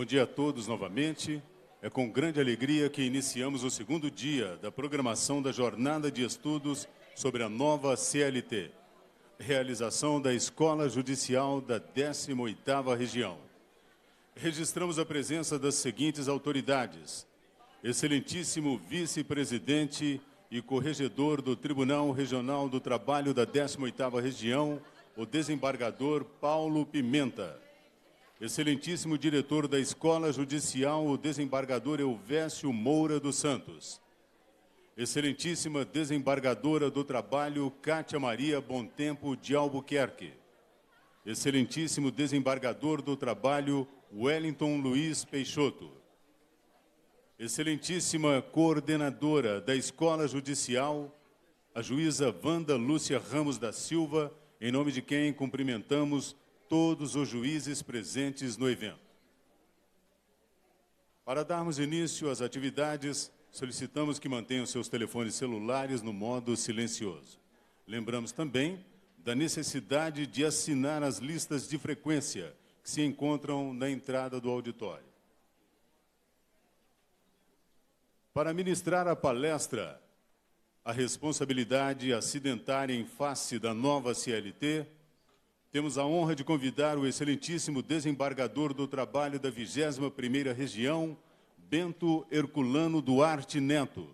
Bom dia a todos novamente. É com grande alegria que iniciamos o segundo dia da programação da Jornada de Estudos sobre a nova CLT, realização da Escola Judicial da 18ª Região. Registramos a presença das seguintes autoridades: Excelentíssimo Vice-Presidente e Corregedor do Tribunal Regional do Trabalho da 18ª Região, o desembargador Paulo Pimenta. Excelentíssimo Diretor da Escola Judicial, o desembargador Elvésio Moura dos Santos. Excelentíssima Desembargadora do Trabalho, Cátia Maria Bontempo de Albuquerque. Excelentíssimo Desembargador do Trabalho, Wellington Luiz Peixoto. Excelentíssima Coordenadora da Escola Judicial, a juíza Wanda Lúcia Ramos da Silva, em nome de quem cumprimentamos todos os juízes presentes no evento. Para darmos início às atividades, solicitamos que mantenham seus telefones celulares no modo silencioso. Lembramos também da necessidade de assinar as listas de frequência que se encontram na entrada do auditório. Para ministrar a palestra A Responsabilidade Acidentária em Face da Nova CLT, temos a honra de convidar o excelentíssimo desembargador do Trabalho da 21ª Região, Bento Herculano Duarte Neto.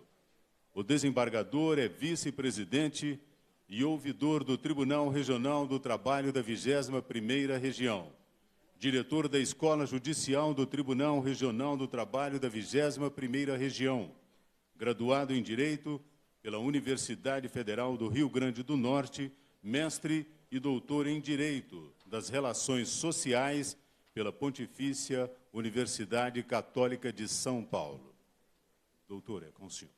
O desembargador é vice-presidente e ouvidor do Tribunal Regional do Trabalho da 21ª Região, diretor da Escola Judicial do Tribunal Regional do Trabalho da 21ª Região, graduado em Direito pela Universidade Federal do Rio Grande do Norte, mestre e doutor em Direito das Relações Sociais pela Pontifícia Universidade Católica de São Paulo. Doutor, é com o senhor.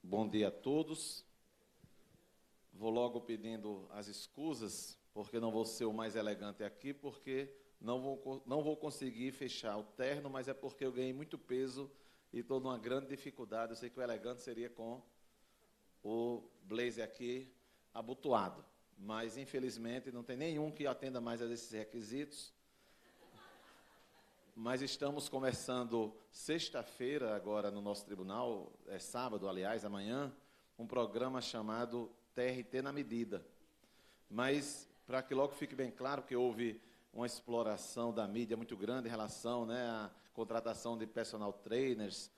Bom dia a todos. Vou logo pedindo as escusas, porque não vou ser o mais elegante aqui, porque não vou conseguir fechar o terno, mas é porque eu ganhei muito peso e estou numa grande dificuldade. Eu sei que o elegante seria com o blazer aqui abotoado, mas infelizmente não tem nenhum que atenda mais a esses requisitos. Mas estamos começando sexta-feira, agora no nosso tribunal, é sábado, aliás, amanhã, um programa chamado TRT na Medida. Mas, para que logo fique bem claro que houve uma exploração da mídia muito grande em relação, à contratação de personal trainers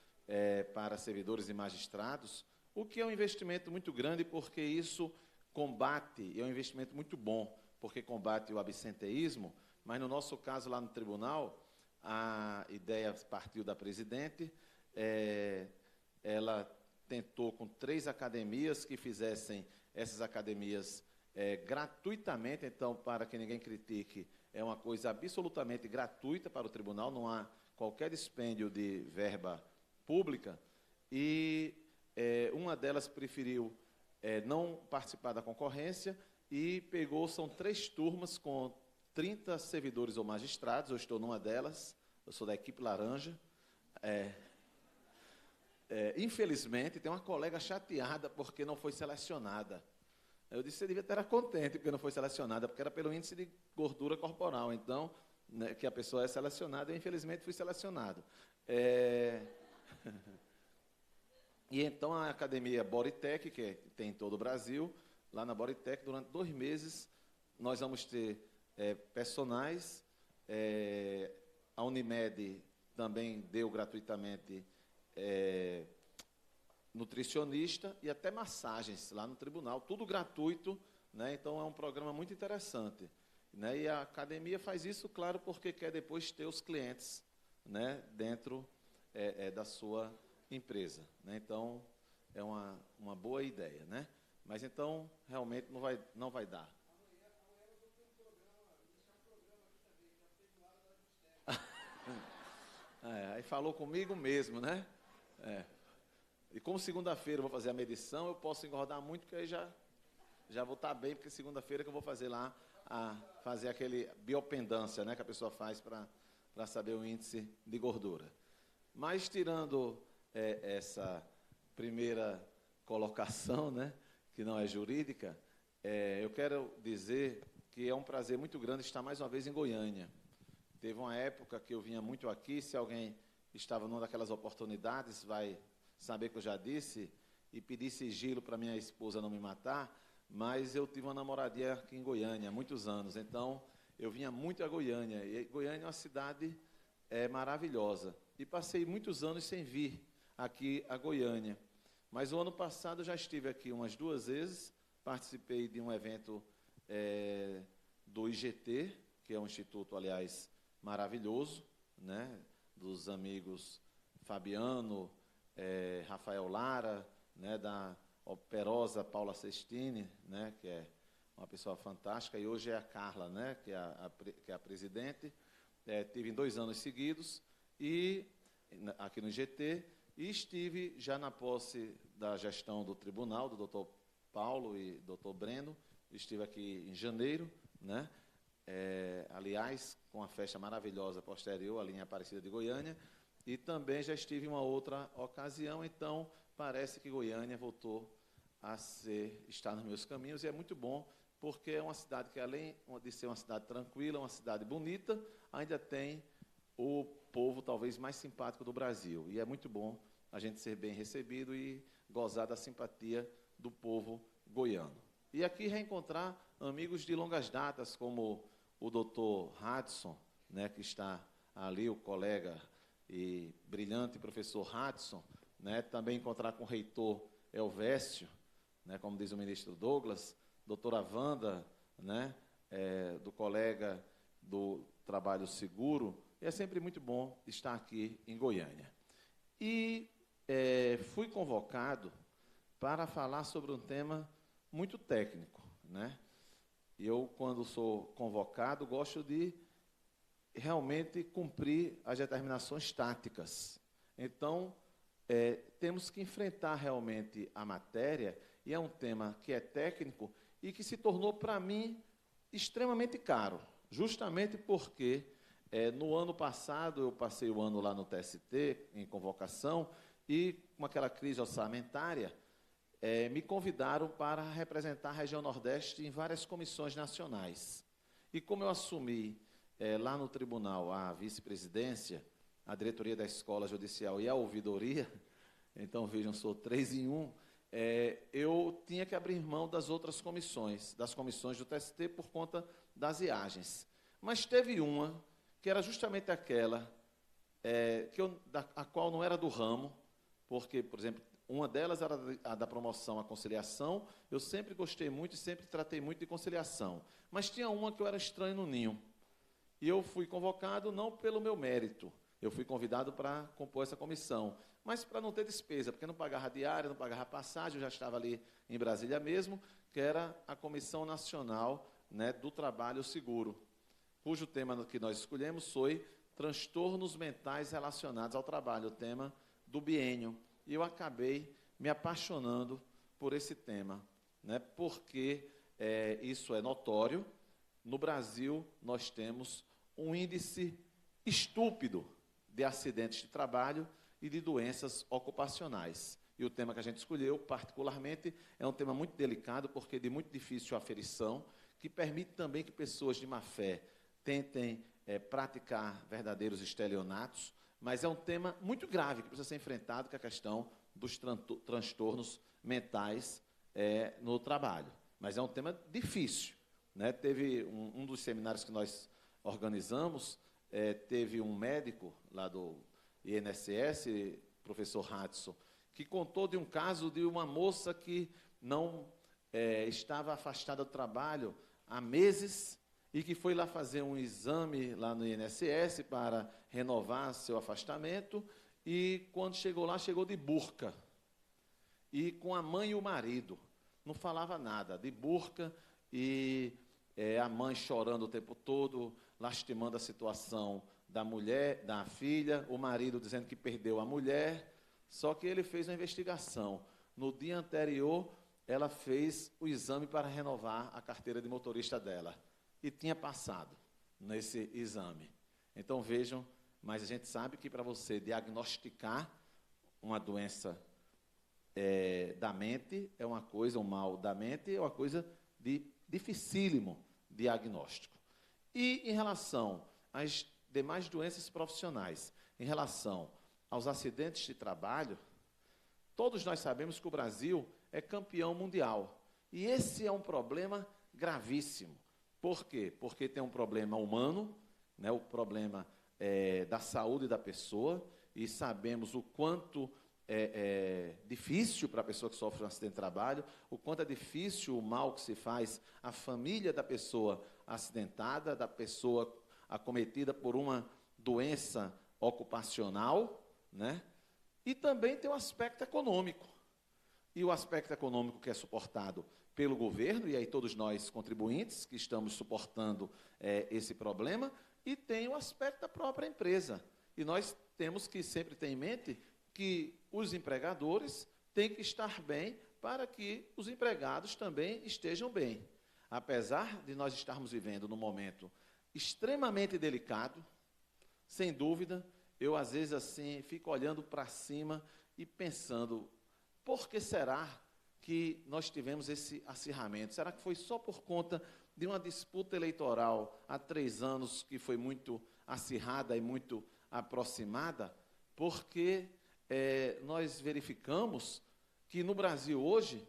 para servidores e magistrados, o que é um investimento muito grande, porque isso combate, é um investimento muito bom, porque combate o absenteísmo, mas no nosso caso lá no tribunal, a ideia partiu da presidente, ela tentou com 3 academias que fizessem essas academias gratuitamente, então, para que ninguém critique, é uma coisa absolutamente gratuita para o tribunal, não há qualquer dispêndio de verba pública, e uma delas preferiu não participar da concorrência e são 3 turmas com 30 servidores ou magistrados, eu estou numa delas, eu sou da equipe laranja. Infelizmente, tem uma colega chateada porque não foi selecionada. Eu disse que você devia estar contente porque não foi selecionada, porque era pelo índice de gordura corporal, então, que a pessoa é selecionada, eu infelizmente fui selecionado. E então a academia Bodytech, que tem em todo o Brasil, lá na Bodytech, durante 2 meses, nós vamos ter personagens, a Unimed também deu gratuitamente nutricionista e até massagens lá no tribunal, tudo gratuito, então é um programa muito interessante. E a academia faz isso, claro, porque quer depois ter os clientes dentro da sua empresa. Então, é uma boa ideia. Mas então, realmente, não vai dar. Aí falou comigo mesmo, E como segunda-feira eu vou fazer a medição, eu posso engordar muito, porque aí já vou estar bem, porque segunda-feira que eu vou fazer lá, fazer aquele biopendância, né, que a pessoa faz para saber o índice de gordura. Mas, tirando essa primeira colocação, né, que não é jurídica, eu quero dizer que é um prazer muito grande estar mais uma vez em Goiânia. Teve uma época que eu vinha muito aqui, se alguém estava numa daquelas oportunidades, vai saber que eu já disse, e pedi sigilo para minha esposa não me matar, mas eu tive uma namoradia aqui em Goiânia há muitos anos, então eu vinha muito a Goiânia, e Goiânia é uma cidade maravilhosa, e passei muitos anos sem vir aqui a Goiânia, mas o ano passado eu já estive aqui umas 2 vezes, participei de um evento do IGT, que é um instituto, aliás, maravilhoso, né, dos amigos Fabiano, Rafael Lara, né, da operosa Paula Sestini, né, que é uma pessoa fantástica, e hoje é a Carla, né, que é a presidente. Tive em 2 anos seguidos aqui no IGT, e estive já na posse da gestão do tribunal, do doutor Paulo e doutor Breno, estive aqui em janeiro, né, aliás, com a festa maravilhosa posterior, ali em Aparecida de Goiânia, e também já estive em uma outra ocasião, então parece que Goiânia voltou a estar nos meus caminhos, e é muito bom, porque é uma cidade que, além de ser uma cidade tranquila, uma cidade bonita, ainda tem o povo talvez mais simpático do Brasil, e é muito bom a gente ser bem recebido e gozar da simpatia do povo goiano. E aqui reencontrar amigos de longas datas, como o doutor Hudson, né, que está ali, o colega e brilhante professor Hudson, né, também encontrar com o reitor Elvésio, né, como diz o ministro Douglas, doutora Wanda, né, do colega do Trabalho Seguro, e é sempre muito bom estar aqui em Goiânia. E fui convocado para falar sobre um tema muito técnico, né? Eu, quando sou convocado, gosto de realmente cumprir as determinações táticas. Então, temos que enfrentar realmente a matéria, e é um tema que é técnico e que se tornou, para mim, extremamente caro, justamente porque no ano passado eu passei o ano lá no TST, em convocação, e com aquela crise orçamentária, me convidaram para representar a região Nordeste em várias comissões nacionais. E como eu assumi lá no tribunal a vice-presidência, a diretoria da Escola Judicial e a ouvidoria, então vejam, sou 3 em 1, eu tinha que abrir mão das outras comissões, das comissões do TST por conta das viagens. Mas teve uma, que era justamente aquela, a qual não era do ramo, porque, por exemplo, uma delas era a da promoção à conciliação. Eu sempre gostei muito e sempre tratei muito de conciliação. Mas tinha uma que eu era estranho no ninho. E eu fui convocado não pelo meu mérito. Eu fui convidado para compor essa comissão. Mas para não ter despesa, porque não pagava diária, não pagava passagem, eu já estava ali em Brasília mesmo, que era a Comissão Nacional, né, do Trabalho Seguro, cujo tema que nós escolhemos foi transtornos mentais relacionados ao trabalho, o tema do biênio. E eu acabei me apaixonando por esse tema, né, porque isso é notório. No Brasil, nós temos um índice estúpido de acidentes de trabalho e de doenças ocupacionais. E o tema que a gente escolheu, particularmente, é um tema muito delicado, porque de muito difícil aferição, que permite também que pessoas de má fé tentem praticar verdadeiros estelionatos, mas é um tema muito grave que precisa ser enfrentado, que é a questão dos transtornos mentais no trabalho. Mas é um tema difícil, né? Teve um dos seminários que nós organizamos, teve um médico lá do INSS, professor Hudson, que contou de um caso de uma moça que não estava afastada do trabalho há meses e que foi lá fazer um exame lá no INSS para renovar seu afastamento, e quando chegou lá, chegou de burca, e com a mãe e o marido, não falava nada, de burca, e a mãe chorando o tempo todo, lastimando a situação da mulher, da filha, o marido dizendo que perdeu a mulher, só que ele fez uma investigação. No dia anterior, ela fez o exame para renovar a carteira de motorista dela. E tinha passado nesse exame. Então, vejam, mas a gente sabe que para você diagnosticar uma doença da mente é uma coisa, um mal da mente é uma coisa dificílimo diagnóstico. E em relação às demais doenças profissionais, em relação aos acidentes de trabalho, todos nós sabemos que o Brasil é campeão mundial. E esse é um problema gravíssimo. Por quê? Porque tem um problema humano, né, o problema da saúde da pessoa, e sabemos o quanto é difícil para a pessoa que sofre um acidente de trabalho, o quanto é difícil o mal que se faz à família da pessoa acidentada, da pessoa acometida por uma doença ocupacional, né? E também tem o aspecto econômico. E o aspecto econômico que é suportado pelo governo, e aí todos nós contribuintes que estamos suportando esse problema, e tem o aspecto da própria empresa. E nós temos que sempre ter em mente que os empregadores têm que estar bem para que os empregados também estejam bem. Apesar de nós estarmos vivendo num momento extremamente delicado, sem dúvida, eu às vezes assim fico olhando para cima e pensando, por que será que nós tivemos esse acirramento? Será que foi só por conta de uma disputa eleitoral há 3 anos que foi muito acirrada e muito aproximada? Porque nós verificamos que no Brasil hoje,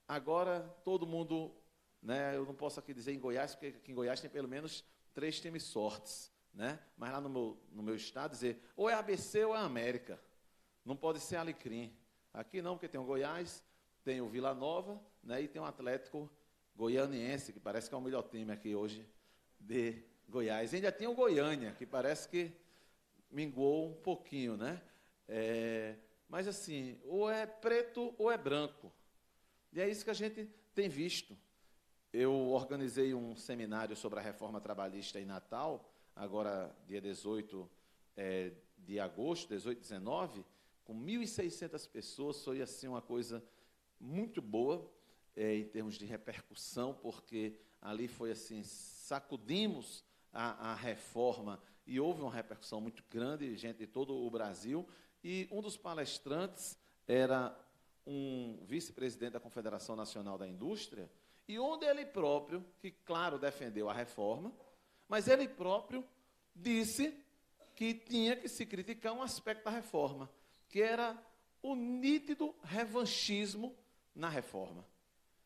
agora todo mundo, né, eu não posso aqui dizer em Goiás, porque aqui em Goiás tem pelo menos 3 times sortes, né? Mas lá no meu estado, dizer, ou é ABC ou é América, não pode ser Alecrim. Aqui não, porque tem o Goiás, tem o Vila Nova, né, e tem o Atlético Goianiense, que parece que é o melhor time aqui hoje de Goiás. E ainda tem o Goiânia, que parece que minguou um pouquinho, né? Mas assim, ou é preto ou é branco. E é isso que a gente tem visto. Eu organizei um seminário sobre a reforma trabalhista em Natal, agora dia 18 de agosto, 18 e 19, com 1.600 pessoas. Foi assim uma coisa muito boa em termos de repercussão, porque ali foi assim, sacudimos a reforma e houve uma repercussão muito grande, gente de todo o Brasil. E um dos palestrantes era um vice-presidente da Confederação Nacional da Indústria, e onde ele próprio, que claro defendeu a reforma, mas ele próprio disse que tinha que se criticar um aspecto da reforma, que era o nítido revanchismo na reforma.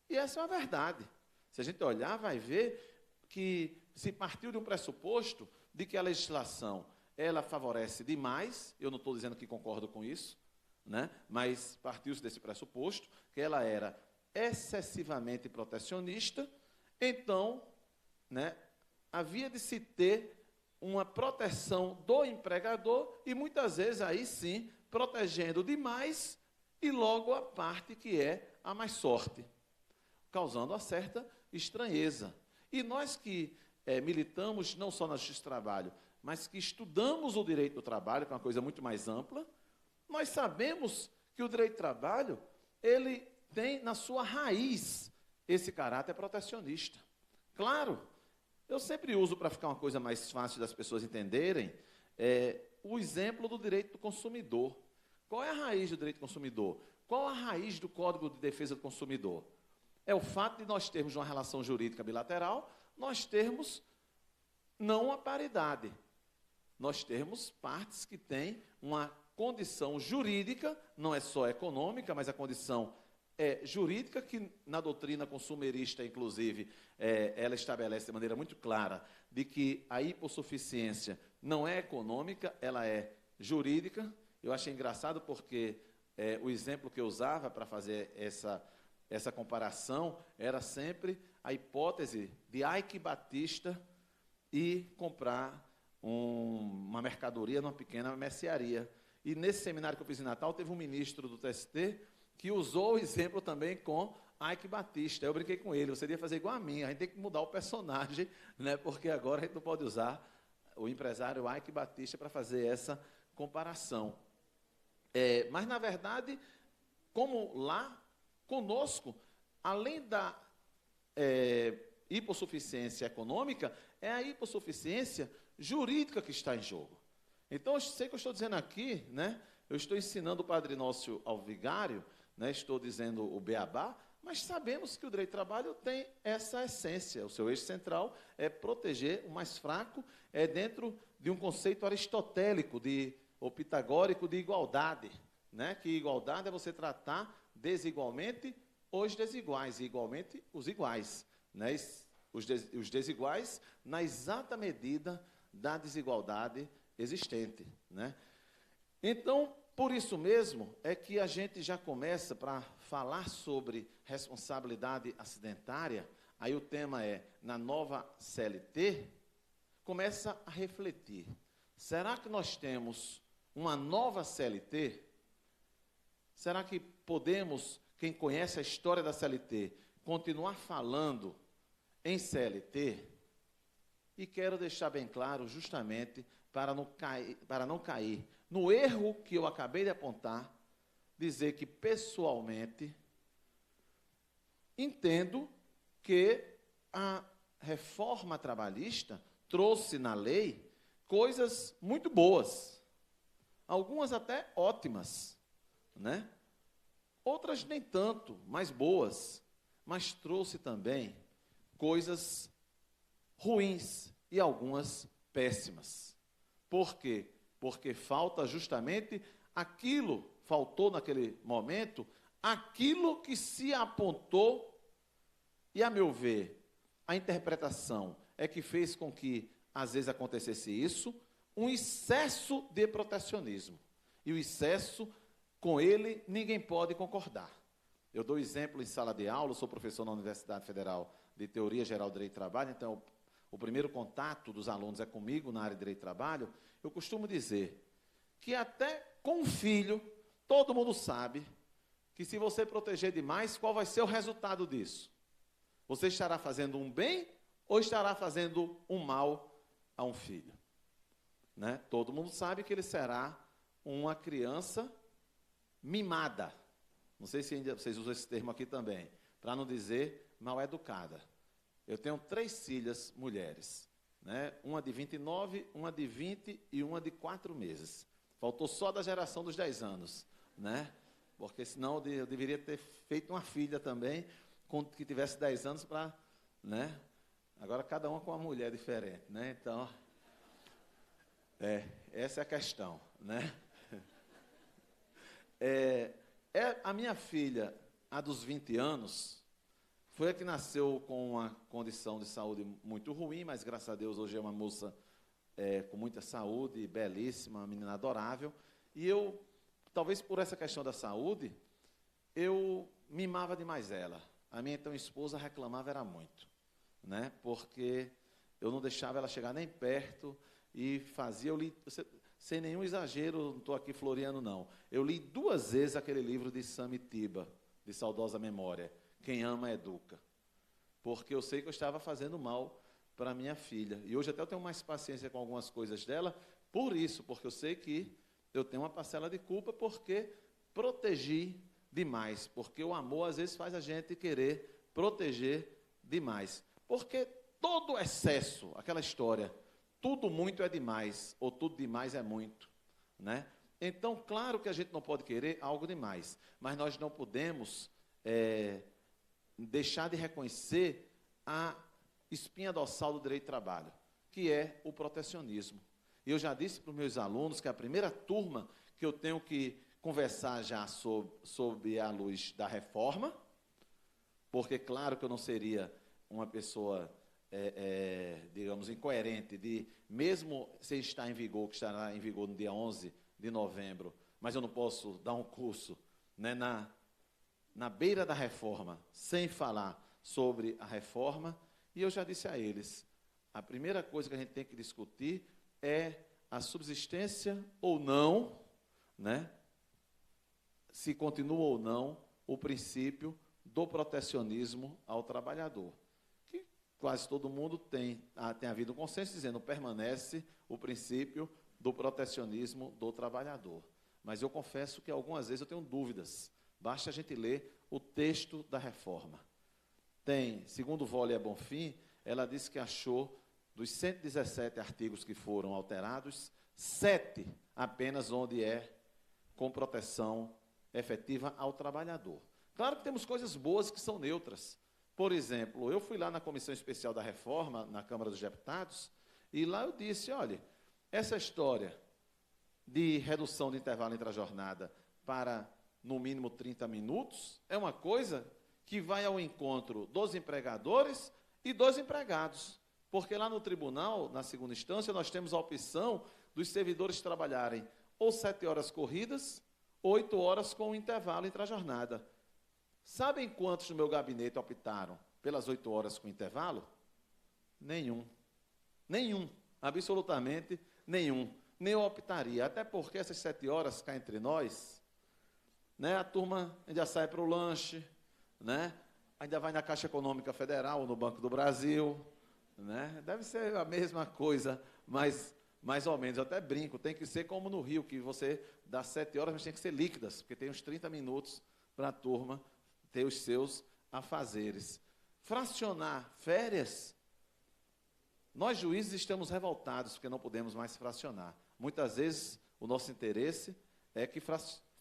E essa é uma verdade. Se a gente olhar, vai ver que se partiu de um pressuposto de que a legislação ela favorece demais, eu não estou dizendo que concordo com isso, né? Mas partiu-se desse pressuposto, que ela era excessivamente protecionista, então, né, havia de se ter uma proteção do empregador e muitas vezes aí sim, protegendo demais e logo a parte que é a mais sorte, causando uma certa estranheza. E nós que militamos não só na Justiça do Trabalho, mas que estudamos o direito do trabalho, que é uma coisa muito mais ampla, nós sabemos que o direito do trabalho, ele tem na sua raiz esse caráter protecionista. Claro, eu sempre uso, para ficar uma coisa mais fácil das pessoas entenderem, o exemplo do direito do consumidor. Qual é a raiz do direito do consumidor? Qual a raiz do Código de Defesa do Consumidor? É o fato de nós termos uma relação jurídica bilateral, nós termos não a paridade. Nós temos partes que têm uma condição jurídica, não é só econômica, mas a condição jurídica, que na doutrina consumerista, inclusive, ela estabelece de maneira muito clara de que a hipossuficiência não é econômica, ela é jurídica. Eu achei engraçado porque o exemplo que eu usava para fazer essa comparação era sempre a hipótese de Ike Batista e comprar uma mercadoria numa pequena mercearia. E nesse seminário que eu fiz em Natal, teve um ministro do TST que usou o exemplo também com Ike Batista. Eu brinquei com ele, você devia fazer igual a mim, a gente tem que mudar o personagem, né, porque agora a gente não pode usar o empresário Ike Batista para fazer essa comparação. Mas, na verdade, como lá, conosco, além da hipossuficiência econômica, é a hipossuficiência jurídica que está em jogo. Então, eu sei que eu estou dizendo aqui, né, eu estou ensinando o Padre Nócio ao vigário, né, estou dizendo o beabá, mas sabemos que o direito do trabalho tem essa essência. O seu eixo central é proteger o mais fraco, é dentro de um conceito aristotélico ou pitagórico de igualdade, né, que igualdade é você tratar desigualmente os desiguais e igualmente os iguais, né, os desiguais na exata medida da desigualdade existente, né? Então, por isso mesmo, é que a gente já começa para falar sobre responsabilidade acidentária, aí o tema é, na nova CLT, começa a refletir. Será que nós temos uma nova CLT? Será que podemos, quem conhece a história da CLT, continuar falando em CLT? E quero deixar bem claro, justamente, para não cair no erro que eu acabei de apontar, dizer que, pessoalmente, entendo que a reforma trabalhista trouxe na lei coisas muito boas, algumas até ótimas, né? Outras nem tanto, mais boas, mas trouxe também coisas ruins e algumas péssimas. Por quê? Porque falta justamente faltou naquele momento, aquilo que se apontou, e a meu ver, a interpretação é que fez com que, às vezes, acontecesse isso, um excesso de protecionismo. E o excesso, com ele, ninguém pode concordar. Eu dou exemplo em sala de aula, sou professor na Universidade Federal de Teoria Geral do Direito do Trabalho, então o primeiro contato dos alunos é comigo na área de Direito do Trabalho. Eu costumo dizer que até com um filho, todo mundo sabe que se você proteger demais, qual vai ser o resultado disso? Você estará fazendo um bem ou estará fazendo um mal a um filho? Né? Todo mundo sabe que ele será uma criança mimada. Não sei se ainda vocês usam esse termo aqui também, para não dizer mal educada. Eu tenho 3 filhas mulheres, né? Uma de 29, uma de 20 e uma de 4 meses. Faltou só da geração dos 10 anos, né? Porque senão eu deveria ter feito uma filha também, que tivesse 10 anos para, né? Agora cada uma com uma mulher diferente, né? Então, essa é a questão, né? A minha filha, a dos 20 anos, foi a que nasceu com uma condição de saúde muito ruim, mas graças a Deus hoje é uma moça com muita saúde, belíssima, uma menina adorável. E eu, talvez por essa questão da saúde, eu mimava demais ela. A minha então esposa reclamava era muito, né? Porque eu não deixava ela chegar nem perto e fazia, eu li, sem nenhum exagero, não estou aqui floreando não, eu li 2 vezes aquele livro de Samitiba, de saudosa memória, Quem Ama Educa, porque eu sei que eu estava fazendo mal para minha filha, e hoje até eu tenho mais paciência com algumas coisas dela, por isso, porque eu sei que eu tenho uma parcela de culpa, porque protegi demais, porque o amor às vezes faz a gente querer proteger demais, porque todo excesso, aquela história, tudo muito é demais, ou tudo demais é muito, né? Então, claro que a gente não pode querer algo demais, mas nós não podemos deixar de reconhecer a espinha dorsal do direito do trabalho, que é o protecionismo. E eu já disse para os meus alunos que a primeira turma que eu tenho que conversar já sob a luz da reforma, porque claro que eu não seria uma pessoa, digamos, incoerente, de mesmo sem estar em vigor, que estará em vigor no dia 11 de novembro, mas eu não posso dar um curso, né, na beira da reforma, sem falar sobre a reforma, e eu já disse a eles, a primeira coisa que a gente tem que discutir é a subsistência ou não, né, se continua ou não o princípio do protecionismo ao trabalhador, que quase todo mundo tem havido um consenso dizendo permanece o princípio do protecionismo do trabalhador. Mas eu confesso que algumas vezes eu tenho dúvidas. Basta a gente ler o texto da reforma. segundo Wólia Bonfim, ela disse que achou, dos 117 artigos que foram alterados, 7 apenas onde é com proteção efetiva ao trabalhador. Claro que temos coisas boas que são neutras. Por exemplo, eu fui lá na Comissão Especial da Reforma, na Câmara dos Deputados, e lá eu disse, olha, essa história de redução de intervalo entre a jornada para, no mínimo, 30 minutos, é uma coisa que vai ao encontro dos empregadores e dos empregados. Porque lá no tribunal, na segunda instância, nós temos a opção dos servidores trabalharem ou 7 horas corridas, 8 horas com o intervalo entre a jornada. Sabem quantos no meu gabinete optaram pelas 8 horas com intervalo? Nenhum. Nenhum. Absolutamente nenhum. Nem eu optaria. Até porque essas 7 horas cá entre nós, né, a turma ainda sai para o lanche, né, ainda vai na Caixa Econômica Federal ou no Banco do Brasil, né? Deve ser a mesma coisa, mas mais ou menos. Eu até brinco, tem que ser como no Rio, que você dá 7 horas, mas tem que ser líquidas, porque tem uns 30 minutos para a turma ter os seus afazeres. Fracionar férias, nós juízes estamos revoltados, porque não podemos mais fracionar. Muitas vezes o nosso interesse é que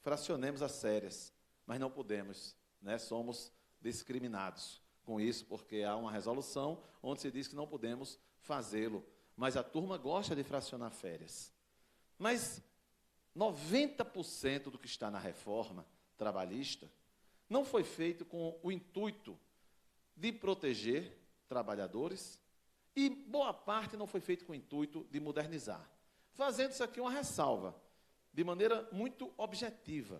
fracionemos as férias, mas não podemos, né? Somos discriminados com isso, porque há uma resolução onde se diz que não podemos fazê-lo. Mas a turma gosta de fracionar férias. Mas 90% do que está na reforma trabalhista não foi feito com o intuito de proteger trabalhadores e boa parte não foi feito com o intuito de modernizar. Fazendo isso aqui uma ressalva, de maneira muito objetiva,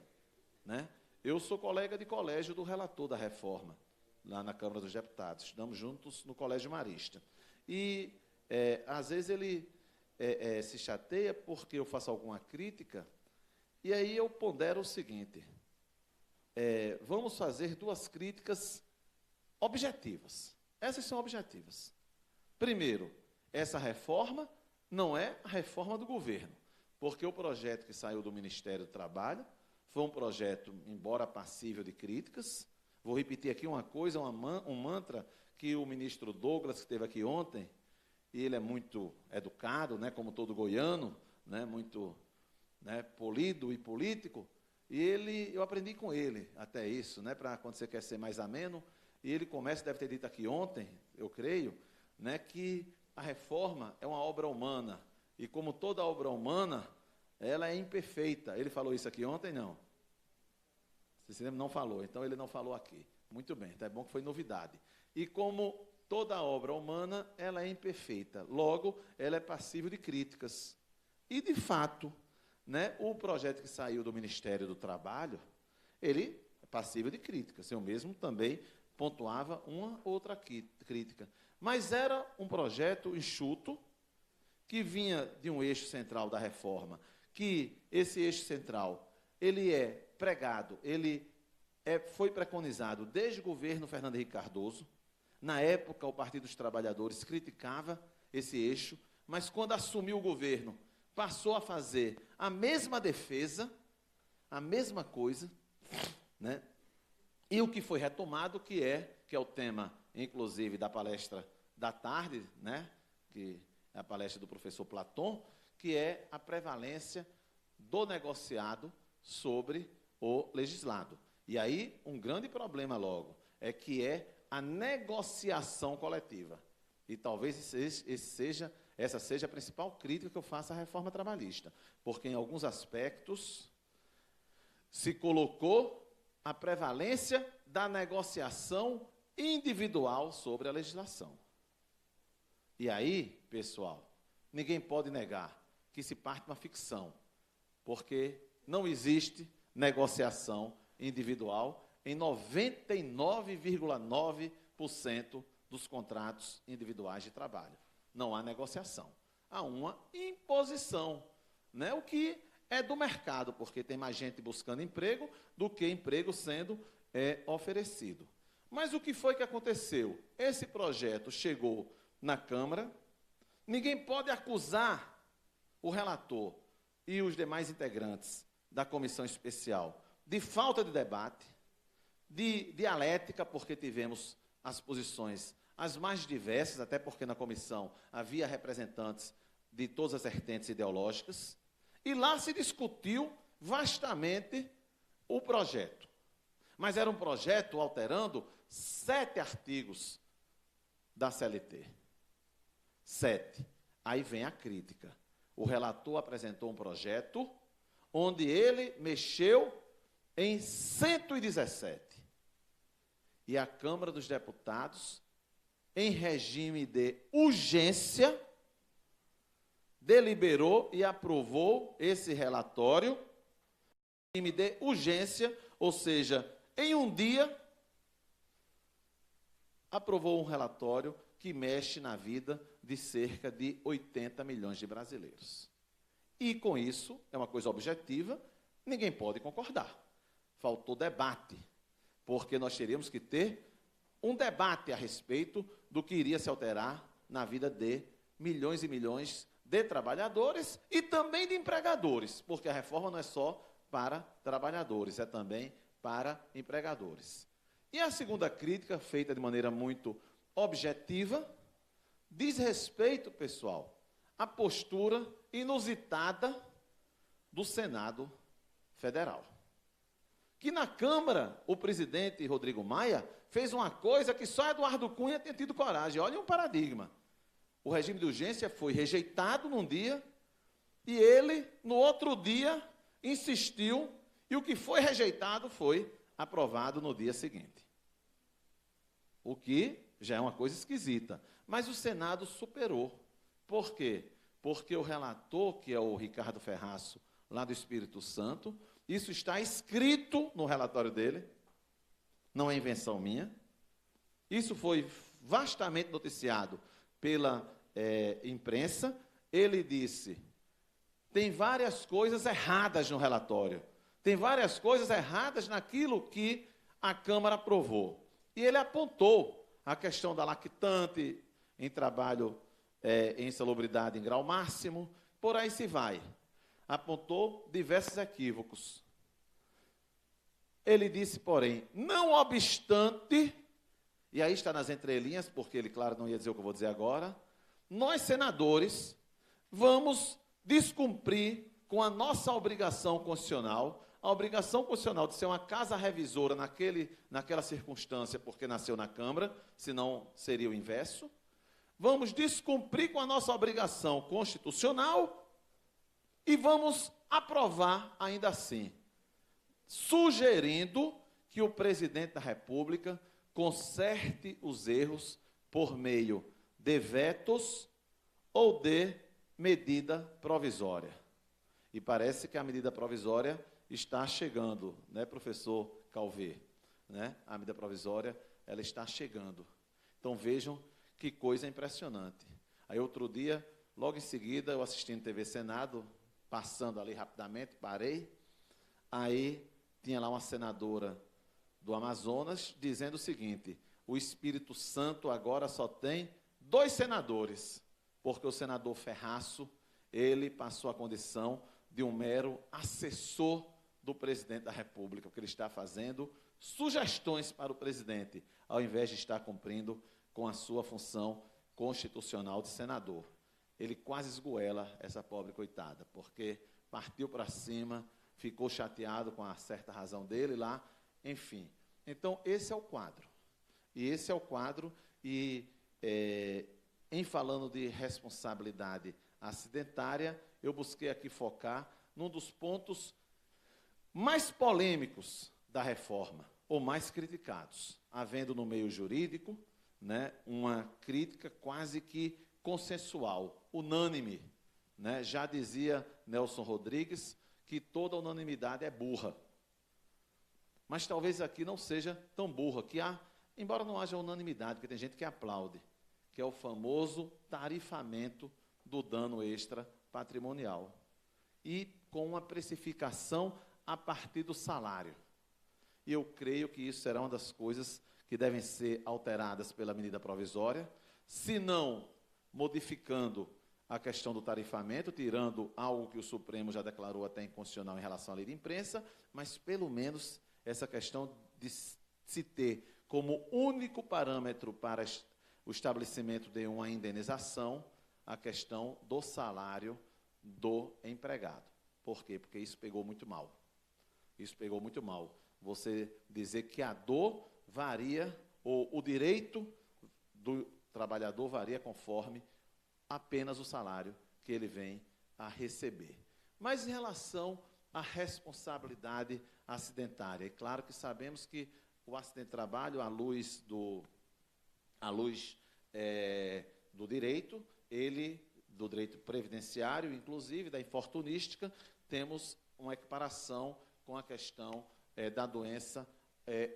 né? Eu sou colega de colégio do relator da reforma, lá na Câmara dos Deputados. Estudamos juntos no Colégio Marista. E, às vezes, ele se chateia porque eu faço alguma crítica, e aí eu pondero o seguinte, vamos fazer 2 críticas objetivas. Essas são objetivas. Primeiro, essa reforma não é a reforma do governo, porque o projeto que saiu do Ministério do Trabalho foi um projeto, embora passível de críticas. Vou repetir aqui uma coisa, um mantra que o ministro Douglas, que esteve aqui ontem, e ele é muito educado, né, como todo goiano, né, muito, né, polido e político, e eu aprendi com ele até isso, né, para quando você quer ser mais ameno, e ele deve ter dito aqui ontem, eu creio, né, que a reforma é uma obra humana, e como toda obra humana, ela é imperfeita. Ele falou isso aqui ontem, não? Você se lembra? Não falou, então ele não falou aqui. Muito bem, então é bom que foi novidade. E como toda obra humana, ela é imperfeita, logo, ela é passível de críticas. E, de fato, né, o projeto que saiu do Ministério do Trabalho, ele é passível de críticas. Eu mesmo também pontuava uma outra crítica. Mas era um projeto enxuto, que vinha de um eixo central da reforma, que esse eixo central, ele é pregado, foi preconizado desde o governo Fernando Henrique Cardoso. Na época, o Partido dos Trabalhadores criticava esse eixo, mas quando assumiu o governo, passou a fazer a mesma defesa, a mesma coisa, né? E o que foi retomado, que é o tema, inclusive, da palestra da tarde, né? Que é a palestra do professor Platon, que é a prevalência do negociado sobre o legislado. E aí, um grande problema logo, é que é a negociação coletiva. E talvez essa seja a principal crítica que eu faço à reforma trabalhista, porque em alguns aspectos se colocou a prevalência da negociação individual sobre a legislação. E aí, pessoal, ninguém pode negar que se parte de uma ficção, porque não existe negociação individual em 99,9% dos contratos individuais de trabalho. Não há negociação. Há uma imposição, né? O que é do mercado, porque tem mais gente buscando emprego do que emprego sendo oferecido. Mas o que foi que aconteceu? Esse projeto chegou na Câmara, ninguém pode acusar o relator e os demais integrantes da comissão especial de falta de debate, de dialética, porque tivemos as posições as mais diversas, até porque na comissão havia representantes de todas as vertentes ideológicas, e lá se discutiu vastamente o projeto. Mas era um projeto alterando 7 artigos da CLT. 7. Aí vem a crítica. O relator apresentou um projeto onde ele mexeu em 117. E a Câmara dos Deputados, em regime de urgência, deliberou e aprovou esse relatório, em regime de urgência, ou seja, em um dia, aprovou um relatório que mexe na vida de cerca de 80 milhões de brasileiros. E com isso, é uma coisa objetiva, ninguém pode concordar. Faltou debate, porque nós teríamos que ter um debate a respeito do que iria se alterar na vida de milhões e milhões de trabalhadores e também de empregadores, porque a reforma não é só para trabalhadores, é também para empregadores. E a segunda crítica, feita de maneira muito objetiva, diz respeito, pessoal, à postura inusitada do Senado Federal. Que na Câmara, o presidente Rodrigo Maia fez uma coisa que só Eduardo Cunha tem tido coragem. Olha um paradigma. O regime de urgência foi rejeitado num dia e ele, no outro dia, insistiu e o que foi rejeitado foi aprovado no dia seguinte. O que já é uma coisa esquisita. Mas o Senado superou. Por quê? Porque o relator, que é o Ricardo Ferraço, lá do Espírito Santo, isso está escrito no relatório dele, não é invenção minha. Isso foi vastamente noticiado pela imprensa. Ele disse, tem várias coisas erradas no relatório, tem várias coisas erradas naquilo que a Câmara aprovou. E ele apontou a questão da lactante em trabalho em insalubridade em grau máximo, por aí se vai. Apontou diversos equívocos. Ele disse, porém, não obstante, e aí está nas entrelinhas, porque ele, claro, não ia dizer o que eu vou dizer agora, nós, senadores, vamos descumprir com a nossa obrigação constitucional, a obrigação constitucional de ser uma casa revisora naquela circunstância, porque nasceu na Câmara, senão seria o inverso. Vamos descumprir com a nossa obrigação constitucional e vamos aprovar ainda assim, sugerindo que o presidente da República conserte os erros por meio de vetos ou de medida provisória. E parece que a medida provisória está chegando, né, professor Calvé? Né? A medida provisória, ela está chegando. Então, vejam que coisa impressionante. Aí, outro dia, logo em seguida, eu assistindo TV Senado, passando ali rapidamente, parei, aí tinha lá uma senadora do Amazonas dizendo o seguinte, o Espírito Santo agora só tem 2 senadores, porque o senador Ferraço, ele passou a condição de um mero assessor do presidente da República, porque ele está fazendo sugestões para o presidente, ao invés de estar cumprindo com a sua função constitucional de senador. Ele quase esgoela essa pobre coitada, porque partiu para cima, ficou chateado com a certa razão dele lá, enfim. Então, esse é o quadro. E esse é o quadro, e em falando de responsabilidade acidentária, eu busquei aqui focar num dos pontos mais polêmicos da reforma, ou mais criticados, havendo no meio jurídico, né, uma crítica quase que consensual, unânime. Né? Já dizia Nelson Rodrigues que toda unanimidade é burra. Mas talvez aqui não seja tão burra, que há, embora não haja unanimidade, porque tem gente que aplaude, que é o famoso tarifamento do dano extra patrimonial. E com uma precificação a partir do salário. E eu creio que isso será uma das coisas que devem ser alteradas pela medida provisória, se não modificando a questão do tarifamento, tirando algo que o Supremo já declarou até inconstitucional em relação à lei de imprensa, mas pelo menos essa questão de se ter como único parâmetro para o estabelecimento de uma indenização a questão do salário do empregado. Por quê? Porque isso pegou muito mal. Isso pegou muito mal. Você dizer que a dor varia, ou o direito do trabalhador varia conforme apenas o salário que ele vem a receber. Mas em relação à responsabilidade acidentária, é claro que sabemos que o acidente de trabalho, à luz do direito, do direito previdenciário, inclusive da infortunística, temos uma equiparação com a questão da doença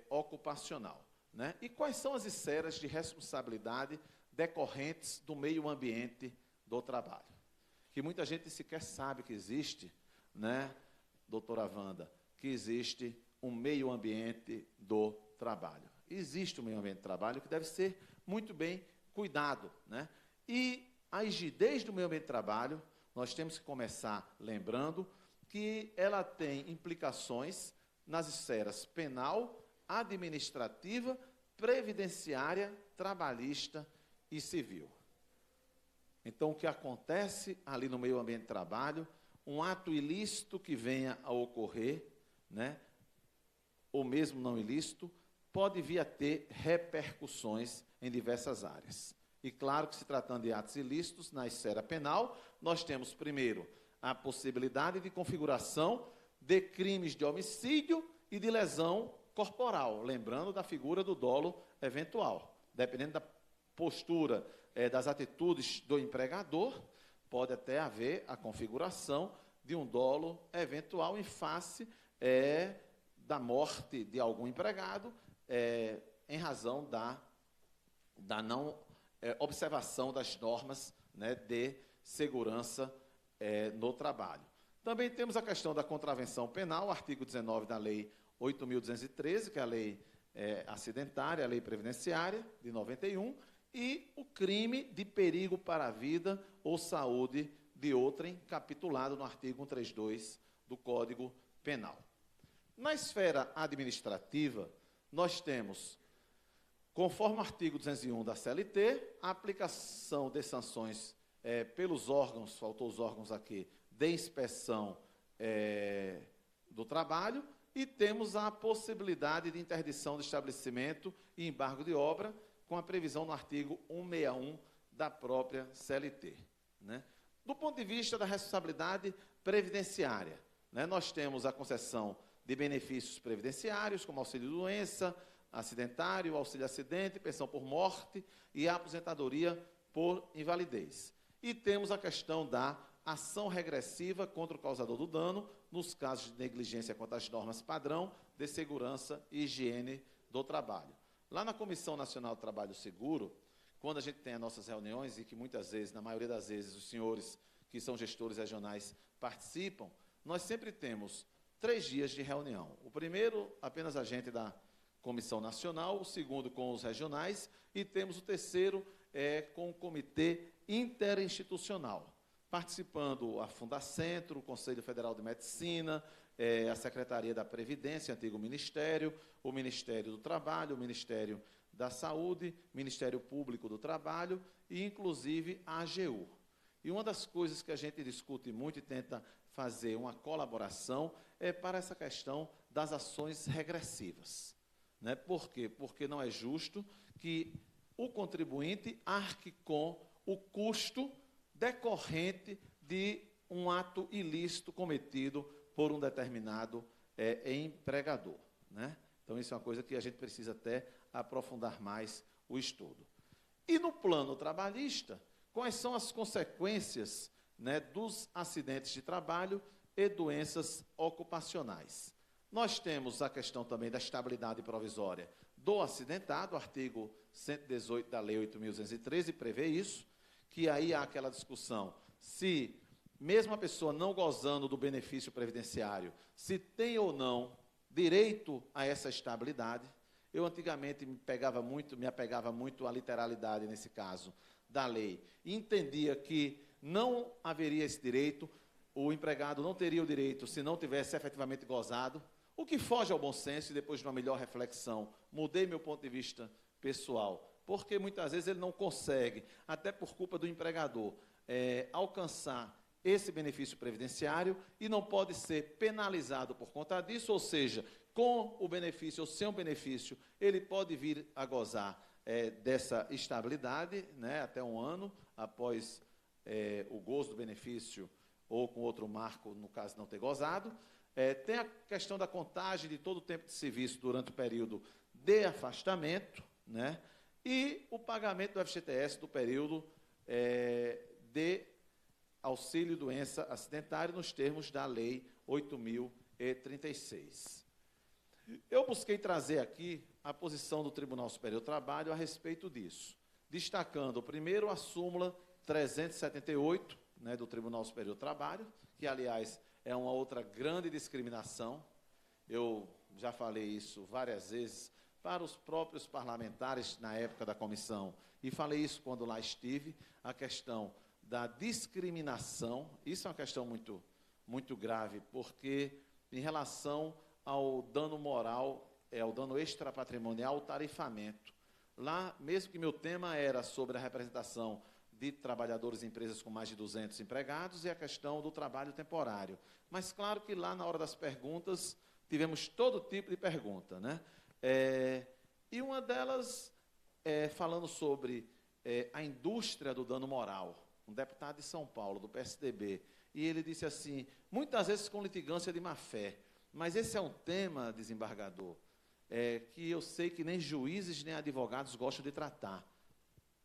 ocupacional. Né? E quais são as esferas de responsabilidade decorrentes do meio ambiente do trabalho? Que muita gente sequer sabe que existe, né, doutora Wanda, que existe um meio ambiente do trabalho. Existe um meio ambiente do trabalho que deve ser muito bem cuidado. Né? E a rigidez do meio ambiente do trabalho, nós temos que começar lembrando que ela tem implicações nas esferas penal, administrativa, previdenciária, trabalhista e civil. Então, o que acontece ali no meio ambiente de trabalho, um ato ilícito que venha a ocorrer, né, ou mesmo não ilícito, pode vir a ter repercussões em diversas áreas. E claro que, se tratando de atos ilícitos, na esfera penal, nós temos, primeiro, a possibilidade de configuração de crimes de homicídio e de lesão corporal, lembrando da figura do dolo eventual. Dependendo da postura, das atitudes do empregador, pode até haver a configuração de um dolo eventual em face da morte de algum empregado, em razão da não observação das normas, né, de segurança no trabalho. Também temos a questão da contravenção penal, artigo 19 da Lei 8.213, que é a lei acidentária, a lei previdenciária, de 91, e o crime de perigo para a vida ou saúde de outrem, capitulado no artigo 132 do Código Penal. Na esfera administrativa, nós temos, conforme o artigo 201 da CLT, a aplicação de sanções pelos órgãos, faltou os órgãos aqui, de inspeção do trabalho, e temos a possibilidade de interdição de estabelecimento e embargo de obra, com a previsão no artigo 161 da própria CLT. Né? Do ponto de vista da responsabilidade previdenciária, né, nós temos a concessão de benefícios previdenciários, como auxílio-doença, acidentário, auxílio-acidente, pensão por morte e a aposentadoria por invalidez. E temos a questão da ação regressiva contra o causador do dano, nos casos de negligência quanto às normas padrão de segurança e higiene do trabalho. Lá na Comissão Nacional do Trabalho Seguro, quando a gente tem as nossas reuniões, e que muitas vezes, na maioria das vezes, os senhores que são gestores regionais participam, nós sempre temos 3 dias de reunião. O primeiro, apenas a gente da Comissão Nacional, o segundo com os regionais, e temos o terceiro com o Comitê Interinstitucional, participando a Fundacentro, o Conselho Federal de Medicina, a Secretaria da Previdência, antigo Ministério, o Ministério do Trabalho, o Ministério da Saúde, Ministério Público do Trabalho e, inclusive, a AGU. E uma das coisas que a gente discute muito e tenta fazer uma colaboração para essa questão das ações regressivas. Né? Por quê? Porque não é justo que o contribuinte arque com o custo decorrente de um ato ilícito cometido por um determinado empregador. Né? Então, isso é uma coisa que a gente precisa até aprofundar mais o estudo. E no plano trabalhista, quais são as consequências, né, dos acidentes de trabalho e doenças ocupacionais? Nós temos a questão também da estabilidade provisória do acidentado, artigo 118 da Lei 8.213 prevê isso, que aí há aquela discussão se, mesmo a pessoa não gozando do benefício previdenciário, se tem ou não direito a essa estabilidade. Eu antigamente me apegava muito à literalidade, nesse caso, da lei, e entendia que não haveria esse direito, o empregado não teria o direito se não tivesse efetivamente gozado. O que foge ao bom senso, e depois de uma melhor reflexão, mudei meu ponto de vista pessoal, porque muitas vezes ele não consegue, até por culpa do empregador, alcançar esse benefício previdenciário e não pode ser penalizado por conta disso, ou seja, com o benefício ou sem o benefício, ele pode vir a gozar dessa estabilidade, né, até 1 ano após o gozo do benefício ou com outro marco, no caso não ter gozado. Tem a questão da contagem de todo o tempo de serviço durante o período de afastamento, né, e o pagamento do FGTS do período de auxílio doença acidentária nos termos da Lei 8.036. Eu busquei trazer aqui a posição do Tribunal Superior do Trabalho a respeito disso, destacando, primeiro, a súmula 378, né, do Tribunal Superior do Trabalho, que, aliás, é uma outra grande discriminação. Eu já falei isso várias vezes para os próprios parlamentares na época da comissão, e falei isso quando lá estive, a questão da discriminação. Isso é uma questão muito, muito grave, porque em relação ao dano moral, ao dano extrapatrimonial, o tarifamento. Lá, mesmo que meu tema era sobre a representação de trabalhadores em empresas com mais de 200 empregados e a questão do trabalho temporário. Mas, claro que lá, na hora das perguntas, tivemos todo tipo de pergunta, né? E uma delas, falando sobre a indústria do dano moral, um deputado de São Paulo, do PSDB, e ele disse assim, muitas vezes com litigância de má-fé, mas esse é um tema, desembargador, que eu sei que nem juízes nem advogados gostam de tratar,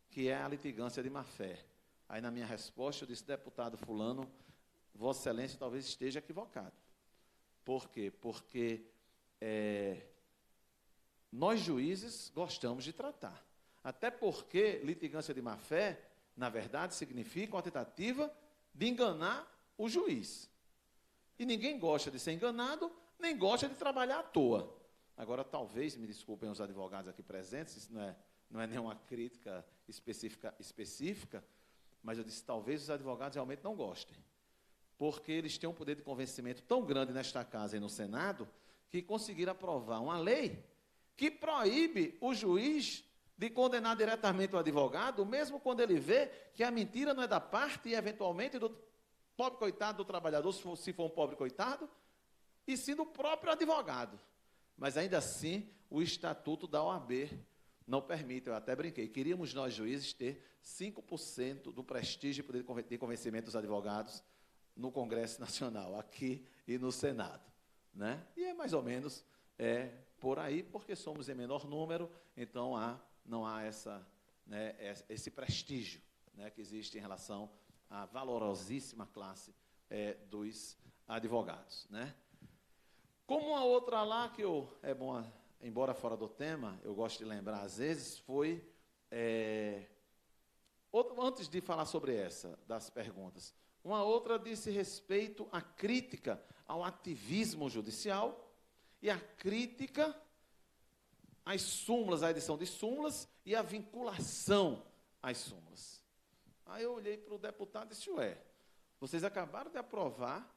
que é a litigância de má-fé. Aí, na minha resposta, eu disse, deputado fulano, Vossa Excelência talvez esteja equivocado. Por quê? Porque nós, juízes, gostamos de tratar. Até porque litigância de má-fé, na verdade, significa uma tentativa de enganar o juiz. E ninguém gosta de ser enganado, nem gosta de trabalhar à toa. Agora, talvez, me desculpem os advogados aqui presentes, isso não é nenhuma crítica específica, mas eu disse, talvez os advogados realmente não gostem. Porque eles têm um poder de convencimento tão grande nesta casa e no Senado, que conseguiram aprovar uma lei que proíbe o juiz de condenar diretamente o advogado, mesmo quando ele vê que a mentira não é da parte, e eventualmente do pobre coitado do trabalhador, se for um pobre coitado, e sim do próprio advogado. Mas ainda assim, o estatuto da OAB não permite, eu até brinquei, queríamos nós juízes ter 5% do prestígio e poder de convencimento dos advogados no Congresso Nacional, aqui e no Senado, né? E é mais ou menos por aí, porque somos em menor número, então não há esse prestígio, né, que existe em relação à valorosíssima classe dos advogados, né? Como uma outra lá que é bom, embora fora do tema, eu gosto de lembrar às vezes, foi, antes de falar sobre essa, das perguntas, uma outra disse respeito à crítica ao ativismo judicial e à crítica às súmulas, à edição de súmulas e à vinculação às súmulas. Aí eu olhei para o deputado e disse, vocês acabaram de aprovar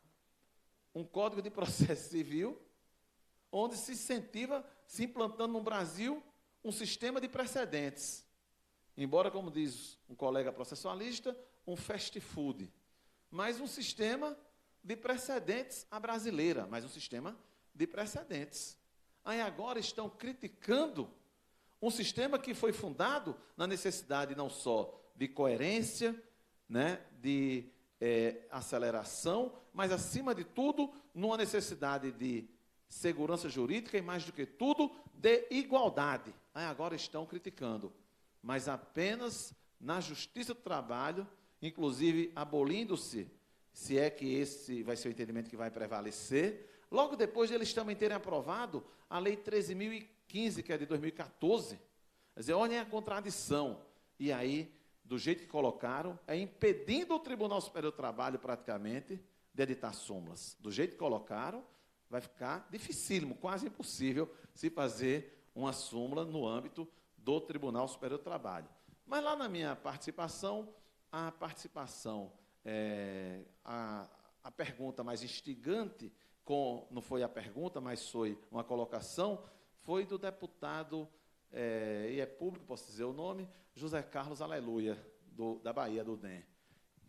um Código de Processo Civil onde se incentiva, se implantando no Brasil, um sistema de precedentes. Embora, como diz um colega processualista, um fast food. Mas um sistema de precedentes à brasileira, mas um sistema de precedentes. Aí agora estão criticando um sistema que foi fundado na necessidade não só de coerência, né, de aceleração, mas, acima de tudo, numa necessidade de segurança jurídica e, mais do que tudo, de igualdade. Aí agora estão criticando, mas apenas na Justiça do Trabalho, inclusive abolindo-se, se é que esse vai ser o entendimento que vai prevalecer, logo depois de eles também terem aprovado a Lei 13.015, que é de 2014. Quer dizer, olhem a contradição. E aí, do jeito que colocaram, impedindo o Tribunal Superior do Trabalho, praticamente, de editar súmulas. Do jeito que colocaram, vai ficar dificílimo, quase impossível, se fazer uma súmula no âmbito do Tribunal Superior do Trabalho. Mas lá na minha participação, a pergunta mais instigante não foi a pergunta, mas foi uma colocação, foi do deputado, e é público, posso dizer o nome, José Carlos Aleluia, da Bahia, do DEM.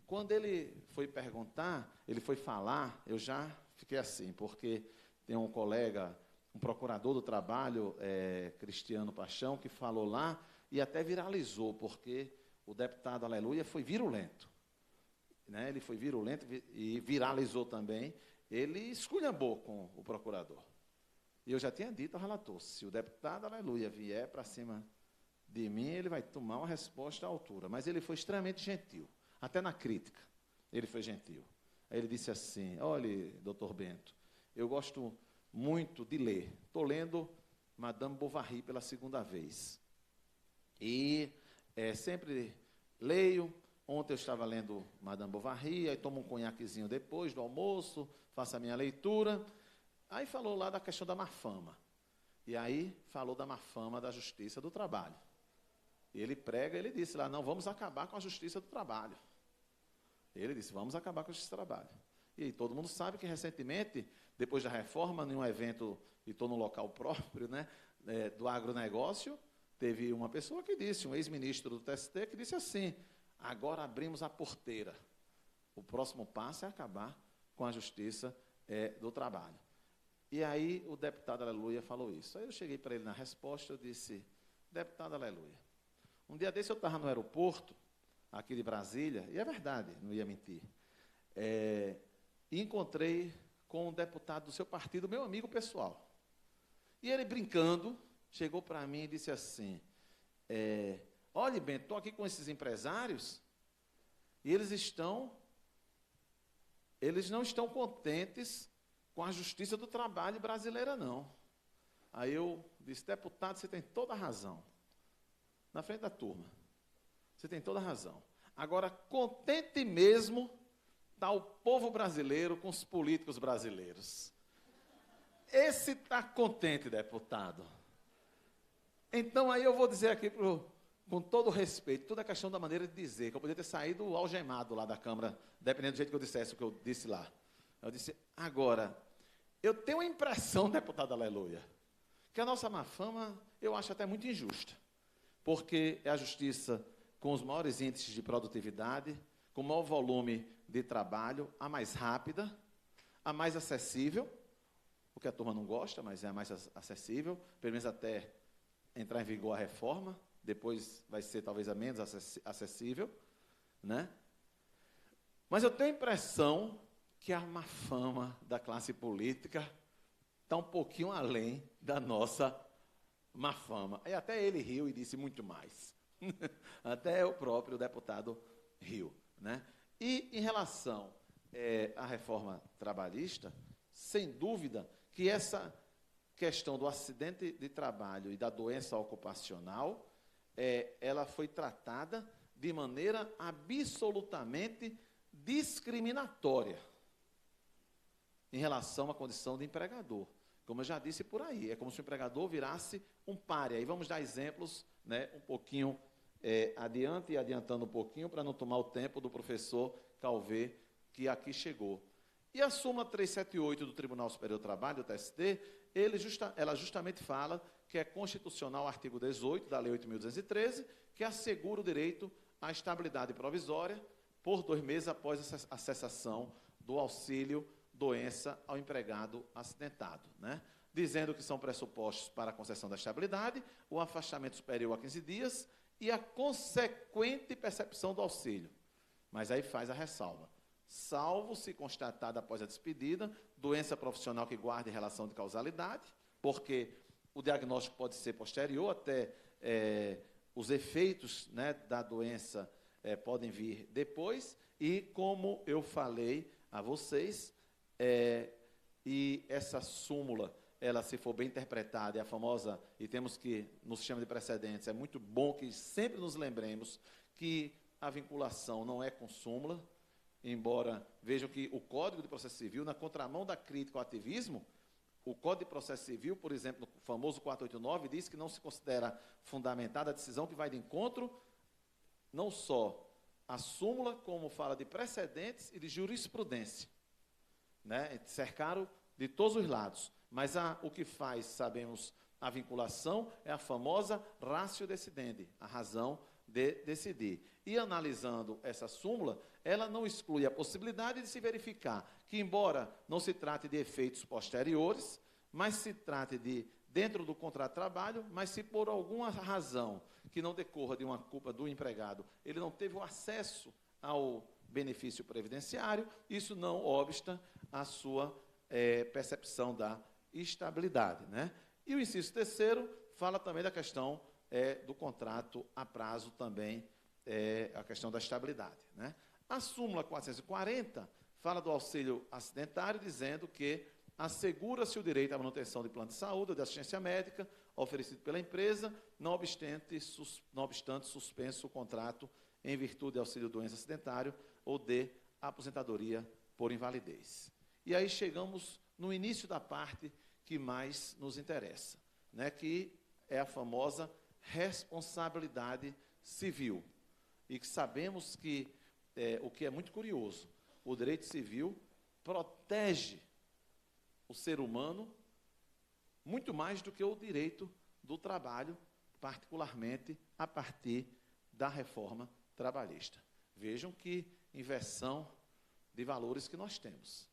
Quando ele foi perguntar, ele foi falar, eu já fiquei assim, porque tem um colega, um procurador do trabalho, Cristiano Paixão, que falou lá e até viralizou, porque o deputado Aleluia foi virulento. Né? Ele foi virulento e viralizou também. Ele esculhambou com o procurador. E eu já tinha dito ao relator, se o deputado Aleluia vier para cima de mim, ele vai tomar uma resposta à altura. Mas ele foi extremamente gentil, até na crítica, ele foi gentil. Aí ele disse assim, olha, doutor Bento, eu gosto muito de ler. Estou lendo Madame Bovary pela segunda vez. E sempre leio. Ontem eu estava lendo Madame Bovary, aí tomo um conhaquezinho depois do almoço, faço a minha leitura. Aí falou lá da questão da má fama. E aí falou da má fama da Justiça do Trabalho. E ele prega, ele disse lá, não, vamos acabar com a Justiça do Trabalho. Ele disse, vamos acabar com a Justiça do Trabalho. E todo mundo sabe que recentemente, depois da reforma, em um evento, e estou no local próprio, né, do agronegócio, teve uma pessoa que disse, um ex-ministro do TST, que disse assim, agora abrimos a porteira. O próximo passo é acabar com a Justiça do Trabalho. E aí o deputado Aleluia falou isso. Aí eu cheguei para ele na resposta, eu disse, deputado Aleluia, um dia desse eu estava no aeroporto, aqui de Brasília, e é verdade, não ia mentir, e encontrei com um deputado do seu partido, meu amigo pessoal. E ele, brincando, chegou para mim e disse assim, olha, Bento, estou aqui com esses empresários, e eles não estão contentes com a Justiça do Trabalho brasileira, não. Aí eu disse, deputado, você tem toda a razão. Na frente da turma. Você tem toda a razão. Agora, contente mesmo está o povo brasileiro com os políticos brasileiros. Esse está contente, deputado. Então, aí eu vou dizer aqui, com todo respeito, toda a questão da maneira de dizer, que eu poderia ter saído algemado lá da Câmara, dependendo do jeito que eu dissesse o que eu disse lá. Eu disse, agora, eu tenho a impressão, deputado Aleluia, que a nossa má fama, eu acho até muito injusta, porque é a justiça com os maiores índices de produtividade, com o maior volume de trabalho, a mais rápida, a mais acessível, o que a turma não gosta, mas é a mais acessível, pelo menos até entrar em vigor a reforma, depois vai ser talvez a menos acessível, né? Mas eu tenho a impressão que a má fama da classe política está um pouquinho além da nossa má fama. E até ele riu e disse muito mais. Até o próprio deputado riu, né? E em relação à reforma trabalhista, sem dúvida que essa questão do acidente de trabalho e da doença ocupacional, ela foi tratada de maneira absolutamente discriminatória em relação à condição de empregador. Como eu já disse por aí, é como se o empregador virasse um pária. E vamos dar exemplos, né, um pouquinho adiante e adiantando um pouquinho, para não tomar o tempo do professor Calvé, que aqui chegou. E a súmula 378 do Tribunal Superior do Trabalho, do TST, ela justamente fala que é constitucional o artigo 18 da Lei 8.213, que assegura o direito à estabilidade provisória por 2 meses após a cessação do auxílio doença ao empregado acidentado, né? Dizendo que são pressupostos para a concessão da estabilidade, o afastamento superior a 15 dias e a consequente percepção do auxílio. Mas aí faz a ressalva. Salvo se constatada após a despedida, doença profissional que guarde relação de causalidade, porque o diagnóstico pode ser posterior, até os efeitos, né, da doença podem vir depois, e como eu falei a vocês, e essa súmula, ela, se for bem interpretada, é a famosa, e temos que, no sistema de precedentes, é muito bom que sempre nos lembremos que a vinculação não é com súmula, embora vejam que o Código de Processo Civil, na contramão da crítica ao ativismo, o Código de Processo Civil, por exemplo, no famoso 489, diz que não se considera fundamentada a decisão que vai de encontro, não só a súmula, como fala de precedentes e de jurisprudência. Né? Cercaram de todos os lados. Mas o que faz, sabemos, a vinculação é a famosa ratio decidendi, a razão de decidir. E analisando essa súmula, ela não exclui a possibilidade de se verificar que, embora não se trate de efeitos posteriores, mas se trate de dentro do contrato de trabalho, mas se por alguma razão que não decorra de uma culpa do empregado, ele não teve o acesso ao benefício previdenciário, isso não obsta a sua percepção da estabilidade, né? E o inciso terceiro fala também da questão do contrato a prazo também, a questão da estabilidade, né? A súmula 440 fala do auxílio acidentário, dizendo que assegura-se o direito à manutenção de plano de saúde ou de assistência médica oferecido pela empresa, não obstante suspenso o contrato em virtude de auxílio-doença acidentário ou de aposentadoria por invalidez. E aí chegamos no início da parte que mais nos interessa, né, que é a famosa responsabilidade civil. E que sabemos que, o que é muito curioso, o direito civil protege o ser humano muito mais do que o direito do trabalho, particularmente a partir da reforma trabalhista. Vejam que inversão de valores que nós temos.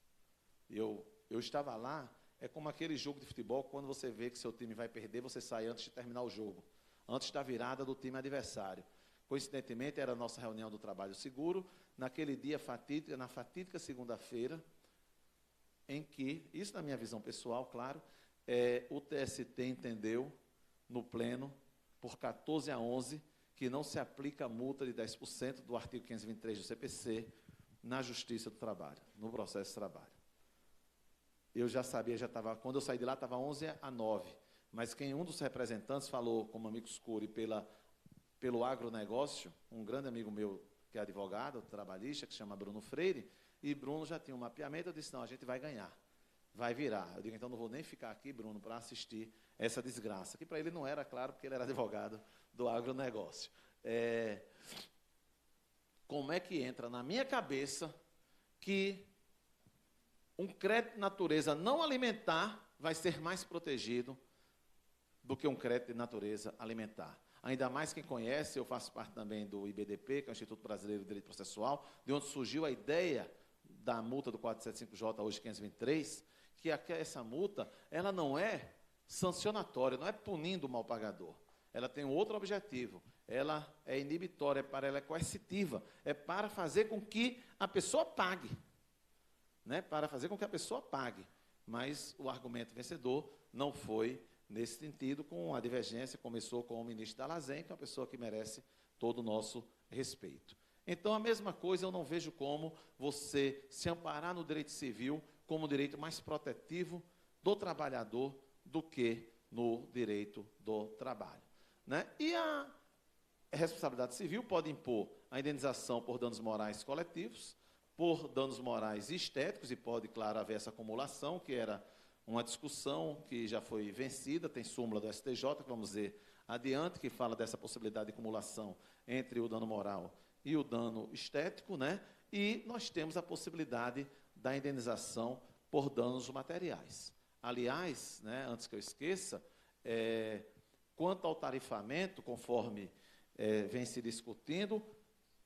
Eu estava lá, é como aquele jogo de futebol, quando você vê que seu time vai perder, você sai antes de terminar o jogo, antes da virada do time adversário. Coincidentemente, era a nossa reunião do Trabalho Seguro, naquele dia fatídico, na fatídica segunda-feira, em que, isso na minha visão pessoal, claro, o TST entendeu, no pleno, por 14-11, que não se aplica a multa de 10% do artigo 523 do CPC na Justiça do Trabalho, no processo de trabalho. Eu já sabia, quando eu saí de lá, estava 11-9, mas um dos representantes falou, como amigo escuro e pelo agronegócio, um grande amigo meu, que é advogado, trabalhista, que se chama Bruno Freire, e Bruno já tinha um mapeamento, eu disse, não, a gente vai ganhar, vai virar. Eu digo, então não vou nem ficar aqui, Bruno, para assistir essa desgraça, que para ele não era, claro, porque ele era advogado do agronegócio. Como é que entra na minha cabeça que um crédito de natureza não alimentar vai ser mais protegido do que um crédito de natureza alimentar? Ainda mais quem conhece, eu faço parte também do IBDP, que é o Instituto Brasileiro de Direito Processual, de onde surgiu a ideia da multa do 475J, hoje 523, que essa multa, ela não é sancionatória, não é punindo o mal pagador. Ela tem um outro objetivo, ela é inibitória, ela é coercitiva, é para fazer com que a pessoa pague, né? Para fazer com que a pessoa pague. Mas o argumento vencedor não foi nesse sentido, com a divergência, começou com o ministro Dalazen, que é uma pessoa que merece todo o nosso respeito. Então, a mesma coisa, eu não vejo como você se amparar no direito civil como o direito mais protetivo do trabalhador do que no direito do trabalho, né? E a responsabilidade civil pode impor a indenização por danos morais coletivos, por danos morais e estéticos, e pode, claro, haver essa acumulação, que era uma discussão que já foi vencida, tem súmula do STJ, que vamos ver adiante, que fala dessa possibilidade de acumulação entre o dano moral e o dano estético, né? E nós temos a possibilidade da indenização por danos materiais. Aliás, né, antes que eu esqueça, quanto ao tarifamento, conforme vem se discutindo,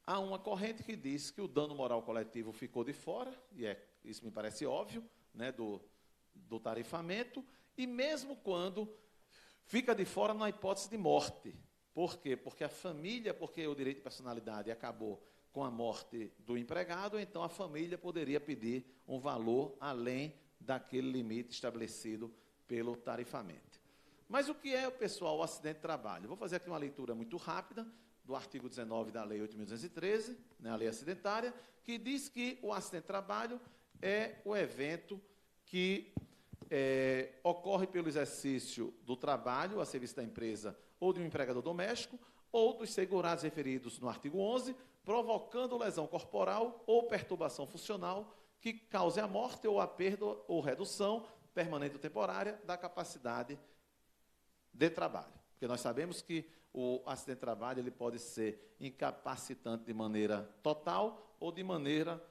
há uma corrente que diz que o dano moral coletivo ficou de fora, e isso me parece óbvio, né, do tarifamento, e mesmo quando fica de fora na hipótese de morte. Por quê? Porque a família, porque o direito de personalidade acabou com a morte do empregado, então a família poderia pedir um valor além daquele limite estabelecido pelo tarifamento. Mas o que é, pessoal, o acidente de trabalho? Vou fazer aqui uma leitura muito rápida do artigo 19 da Lei 8.213, né, a lei acidentária, que diz que o acidente de trabalho é o evento que ocorre pelo exercício do trabalho a serviço da empresa ou de um empregador doméstico, ou dos segurados referidos no artigo 11, provocando lesão corporal ou perturbação funcional que cause a morte ou a perda ou redução permanente ou temporária da capacidade de trabalho. Porque nós sabemos que o acidente de trabalho ele pode ser incapacitante de maneira total ou de maneira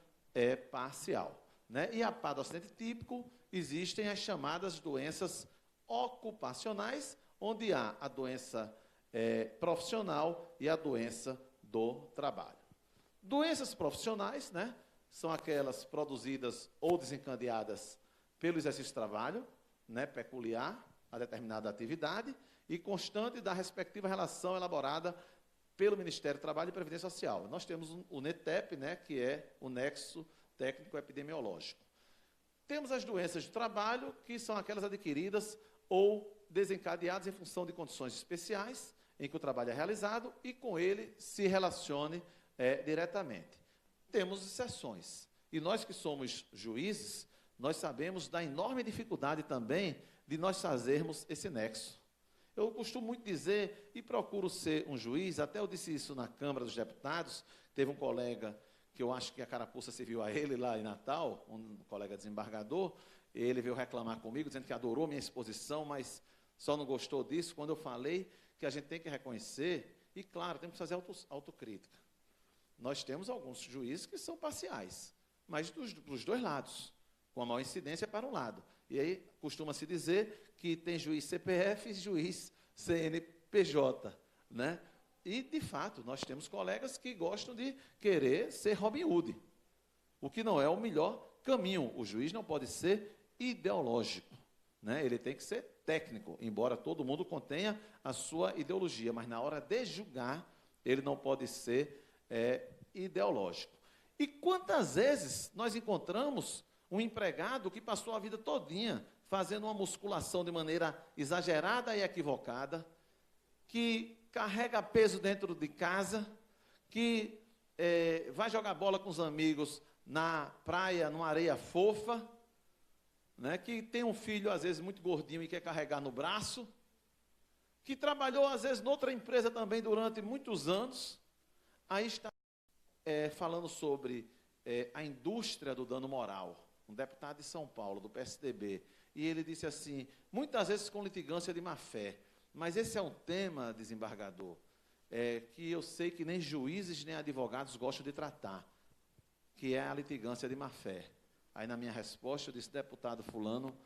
parcial, né? E a par do acidente típico, existem as chamadas doenças ocupacionais, onde há a doença profissional e a doença do trabalho. Doenças profissionais, né, são aquelas produzidas ou desencadeadas pelo exercício de trabalho, né, peculiar a determinada atividade e constante da respectiva relação elaborada pelo Ministério do Trabalho e Previdência Social. Nós temos o NETEP, né, que é o Nexo Técnico Epidemiológico. Temos as doenças do trabalho, que são aquelas adquiridas ou desencadeadas em função de condições especiais em que o trabalho é realizado e com ele se relacione diretamente. Temos exceções. E nós que somos juízes, nós sabemos da enorme dificuldade também de nós fazermos esse nexo. Eu costumo muito dizer, e procuro ser um juiz, até eu disse isso na Câmara dos Deputados, teve um colega, que eu acho que a carapuça serviu a ele lá em Natal, um colega desembargador, ele veio reclamar comigo, dizendo que adorou minha exposição, mas só não gostou disso, quando eu falei que a gente tem que reconhecer, e claro, temos que fazer autocrítica. Nós temos alguns juízes que são parciais, mas dos dois lados, com a maior incidência para um lado. E aí costuma-se dizer que tem juiz CPF e juiz CNPJ, né? E, de fato, nós temos colegas que gostam de querer ser Robin Hood, o que não é o melhor caminho. O juiz não pode ser ideológico, né? Ele tem que ser técnico, embora todo mundo contenha a sua ideologia, mas na hora de julgar, ele não pode ser ideológico. E quantas vezes nós encontramos um empregado que passou a vida todinha fazendo uma musculação de maneira exagerada e equivocada, que carrega peso dentro de casa, que vai jogar bola com os amigos na praia, numa areia fofa, né, que tem um filho, às vezes, muito gordinho e quer carregar no braço, que trabalhou, às vezes, noutra empresa também durante muitos anos. Aí está falando sobre a indústria do dano moral, um deputado de São Paulo, do PSDB, e ele disse assim, muitas vezes com litigância de má-fé, mas esse é um tema, desembargador, que eu sei que nem juízes nem advogados gostam de tratar, que é a litigância de má-fé. Aí, na minha resposta, eu disse, deputado fulano,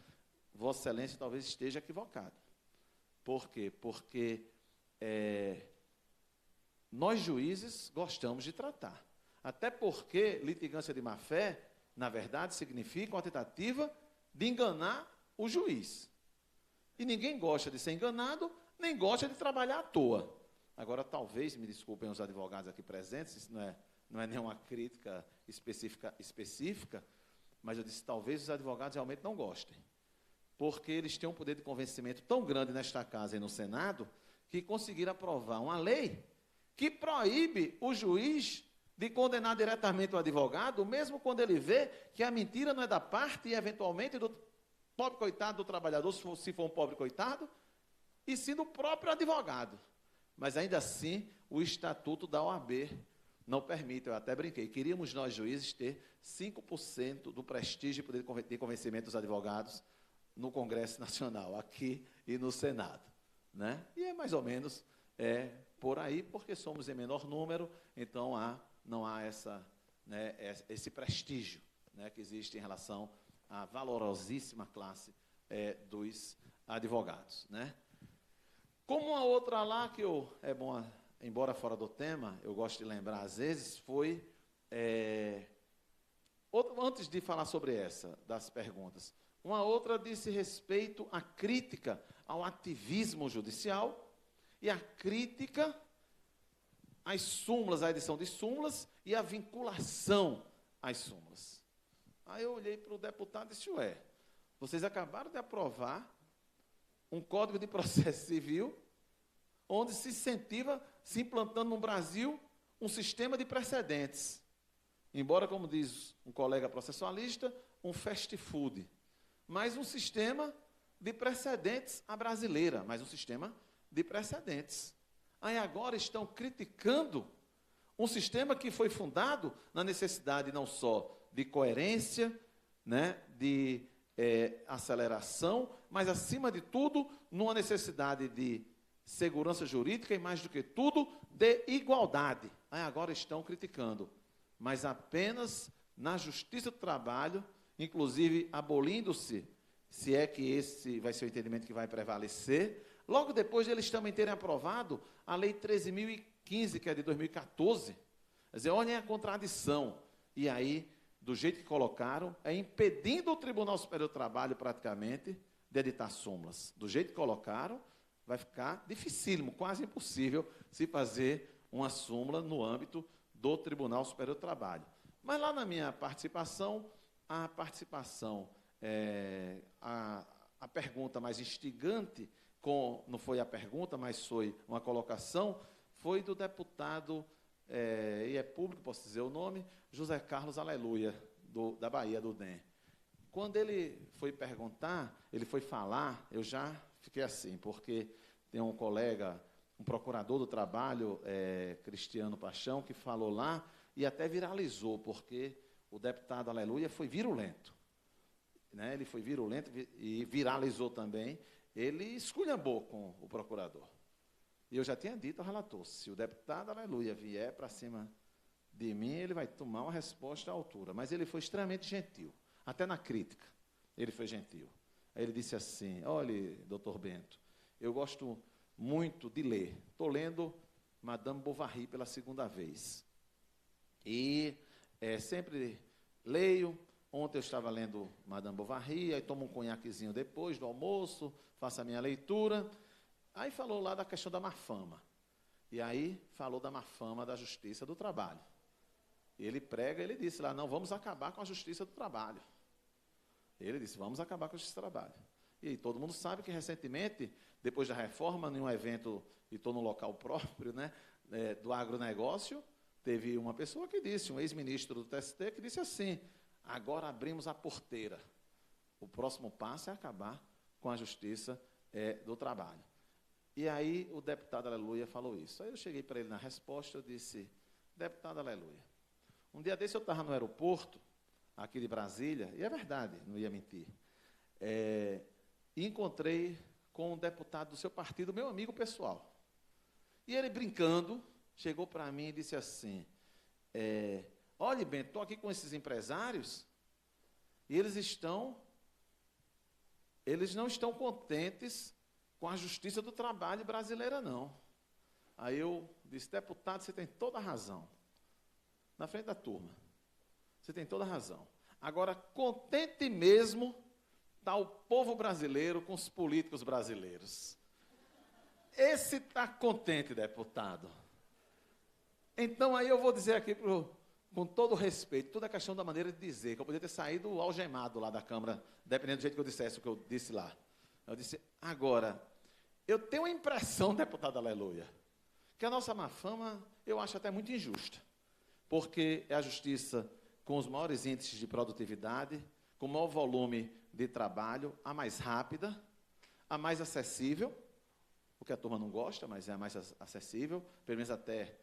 Vossa Excelência talvez esteja equivocado. Por quê? Porque nós, juízes, gostamos de tratar. Até porque litigância de má-fé, na verdade, significa uma tentativa de enganar o juiz. E ninguém gosta de ser enganado, nem gosta de trabalhar à toa. Agora, talvez, me desculpem os advogados aqui presentes, isso não é nenhuma crítica específica, mas eu disse, talvez os advogados realmente não gostem. Porque eles têm um poder de convencimento tão grande nesta casa e no Senado, que conseguiram aprovar uma lei que proíbe o juiz de condenar diretamente o advogado, mesmo quando ele vê que a mentira não é da parte, e eventualmente, do pobre coitado do trabalhador, se for um pobre coitado, e sim do próprio advogado. Mas, ainda assim, o Estatuto da OAB não permite, eu até brinquei, queríamos nós, juízes, ter 5% do prestígio e poder de convencimento dos advogados no Congresso Nacional, aqui e no Senado, né? E é mais ou menos por aí, porque somos em menor número, então não há esse prestígio, né, que existe em relação à valorosíssima classe dos advogados, né? Como uma outra lá que é bom, embora fora do tema, eu gosto de lembrar às vezes, foi, antes de falar sobre essa, das perguntas, uma outra disse respeito à crítica ao ativismo judicial e à crítica às súmulas, à edição de súmulas e à vinculação às súmulas. Aí eu olhei para o deputado e disse, vocês acabaram de aprovar um Código de Processo Civil onde se incentiva, se implantando no Brasil, um sistema de precedentes. Embora, como diz um colega processualista, um fast food. Mas um sistema de precedentes à brasileira, mas um sistema de precedentes. Aí agora estão criticando um sistema que foi fundado na necessidade não só de coerência, né, de aceleração, mas, acima de tudo, numa necessidade de segurança jurídica e, mais do que tudo, de igualdade. Aí agora estão criticando, mas apenas na Justiça do Trabalho inclusive abolindo-se, se é que esse vai ser o entendimento que vai prevalecer, logo depois de eles também terem aprovado a Lei 13.015, que é de 2014. Quer dizer, olhem a contradição. E aí, do jeito que colocaram, é impedindo o Tribunal Superior do Trabalho, praticamente, de editar súmulas. Do jeito que colocaram, vai ficar dificílimo, quase impossível, se fazer uma súmula no âmbito do Tribunal Superior do Trabalho. Mas lá na minha participação, a pergunta mais instigante, não foi a pergunta, mas foi uma colocação, foi do deputado, e é público, posso dizer o nome, José Carlos Aleluia, da Bahia, do DEM. Quando ele foi perguntar, ele foi falar, eu já fiquei assim, porque tem um colega, um procurador do trabalho, Cristiano Paixão, que falou lá e até viralizou, porque o deputado Aleluia foi virulento. Né? Ele foi virulento e viralizou também. Ele esculhambou com o procurador. E eu já tinha dito ao relator, se o deputado Aleluia vier para cima de mim, ele vai tomar uma resposta à altura. Mas ele foi extremamente gentil, até na crítica, ele foi gentil. Aí ele disse assim, olha, doutor Bento, eu gosto muito de ler. Estou lendo Madame Bovary pela segunda vez. E sempre leio. Ontem eu estava lendo Madame Bovary, aí tomo um conhaquezinho depois do almoço, faço a minha leitura. Aí falou lá da questão da má fama. E aí falou da má fama da Justiça do Trabalho. E ele prega, ele disse lá, não, vamos acabar com a Justiça do Trabalho. Ele disse, vamos acabar com a Justiça do Trabalho. E todo mundo sabe que recentemente, depois da reforma, em um evento, e estou no local próprio, né, do agronegócio, teve uma pessoa que disse, um ex-ministro do TST, que disse assim, agora abrimos a porteira. O próximo passo é acabar com a Justiça do Trabalho. E aí o deputado Aleluia falou isso. Aí eu cheguei para ele na resposta, eu disse, deputado Aleluia, um dia desse eu estava no aeroporto, aqui de Brasília, e é verdade, não ia mentir, e encontrei com um deputado do seu partido, meu amigo pessoal. E ele, brincando, chegou para mim e disse assim, olha, Bento, estou aqui com esses empresários, e eles não estão contentes com a Justiça do Trabalho brasileira, não. Aí eu disse, deputado, você tem toda a razão. Na frente da turma. Você tem toda a razão. Agora, contente mesmo está o povo brasileiro com os políticos brasileiros. Esse está contente, deputado. Então, aí eu vou dizer aqui, com todo respeito, toda a questão da maneira de dizer, que eu poderia ter saído algemado lá da Câmara, dependendo do jeito que eu dissesse o que eu disse lá. Eu disse, agora, eu tenho a impressão, deputado Aleluia, que a nossa má fama, eu acho até muito injusta, porque é a justiça com os maiores índices de produtividade, com o maior volume de trabalho, a mais rápida, a mais acessível, o que a turma não gosta, mas é a mais acessível, pelo menos até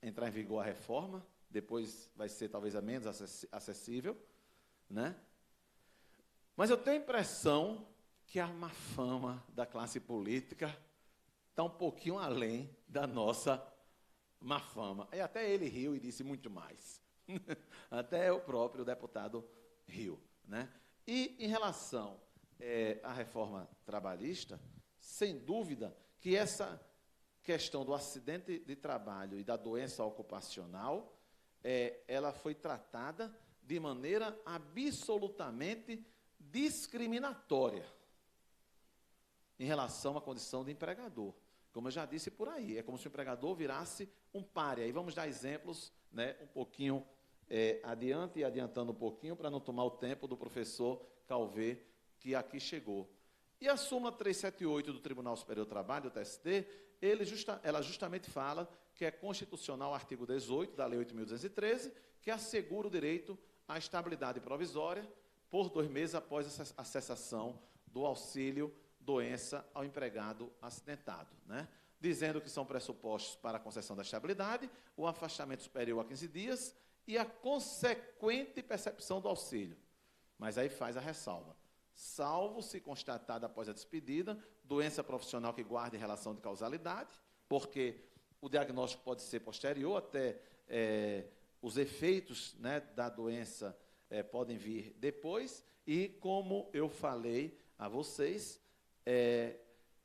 entrar em vigor a reforma, depois vai ser talvez a menos acessível, né? Mas eu tenho a impressão que a má fama da classe política está um pouquinho além da nossa má fama. E até ele riu e disse muito mais. Até o próprio deputado riu, né? E em relação à reforma trabalhista, sem dúvida que essa questão do acidente de trabalho e da doença ocupacional, ela foi tratada de maneira absolutamente discriminatória em relação à condição de empregador. Como eu já disse por aí, é como se o empregador virasse um pária. E vamos dar exemplos, né, um pouquinho adiante e adiantando um pouquinho, para não tomar o tempo do professor Calvé, que aqui chegou. E a súmula 378 do Tribunal Superior do Trabalho, do TST, ela justamente fala que é constitucional o artigo 18 da Lei 8.213, que assegura o direito à estabilidade provisória por 2 meses após a cessação do auxílio doença ao empregado acidentado, né? Dizendo que são pressupostos para a concessão da estabilidade, o afastamento superior a 15 dias e a consequente percepção do auxílio. Mas aí faz a ressalva. Salvo se constatada após a despedida, doença profissional que guarde relação de causalidade, porque o diagnóstico pode ser posterior, até os efeitos, né, da doença podem vir depois, e como eu falei a vocês,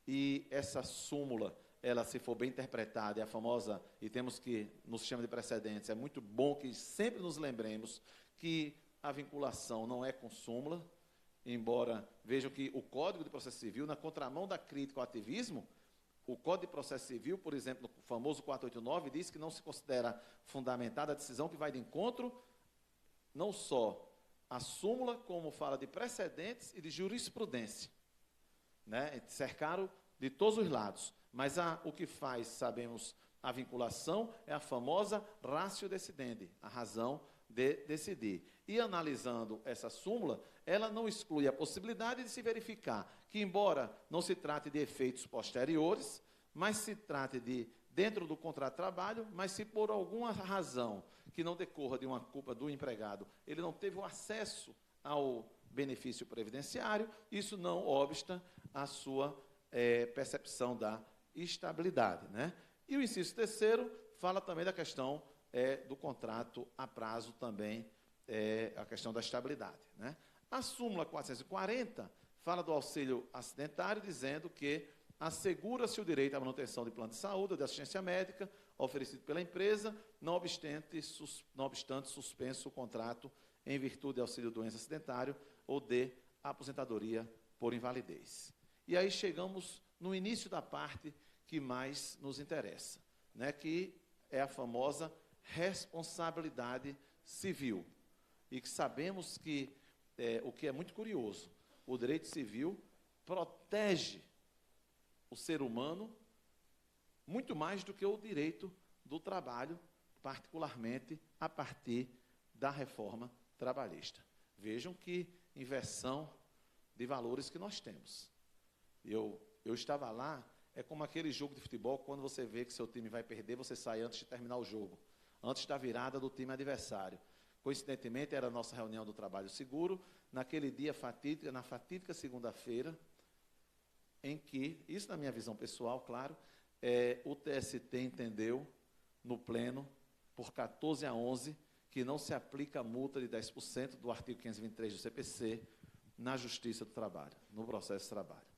e essa súmula, ela, se for bem interpretada, é a famosa, e temos que, no sistema de precedentes, é muito bom que sempre nos lembremos que a vinculação não é com súmula, embora vejam que o Código de Processo Civil, na contramão da crítica ao ativismo, o Código de Processo Civil, por exemplo, no famoso 489, diz que não se considera fundamentada a decisão que vai de encontro, não só a súmula, como fala de precedentes e de jurisprudência, né? Cercaram de todos os lados. Mas o que faz, sabemos, a vinculação é a famosa ratio decidendi, a razão de decidir. E analisando essa súmula, ela não exclui a possibilidade de se verificar que, embora não se trate de efeitos posteriores, mas se trate de, dentro do contrato de trabalho, mas se por alguma razão que não decorra de uma culpa do empregado, ele não teve o acesso ao benefício previdenciário, isso não obsta a sua percepção da estabilidade, né? E o inciso terceiro fala também da questão do contrato a prazo também, a questão da estabilidade, né? A súmula 440 fala do auxílio acidentário, dizendo que assegura-se o direito à manutenção de plano de saúde ou de assistência médica oferecido pela empresa, não obstante suspenso o contrato em virtude de auxílio doença acidentário ou de aposentadoria por invalidez. E aí chegamos no início da parte que mais nos interessa, né, que é a famosa responsabilidade civil. E que sabemos que, o que é muito curioso, o direito civil protege o ser humano muito mais do que o direito do trabalho, particularmente a partir da reforma trabalhista. Vejam que inversão de valores que nós temos. Eu estava lá, é como aquele jogo de futebol, quando você vê que seu time vai perder, você sai antes de terminar o jogo, antes da virada do time adversário. Coincidentemente, era a nossa reunião do Trabalho Seguro, naquele dia fatídico, na fatídica segunda-feira, em que, isso na minha visão pessoal, claro, o TST entendeu, no pleno, por 14-11, que não se aplica a multa de 10% do artigo 523 do CPC na Justiça do Trabalho, no processo de trabalho.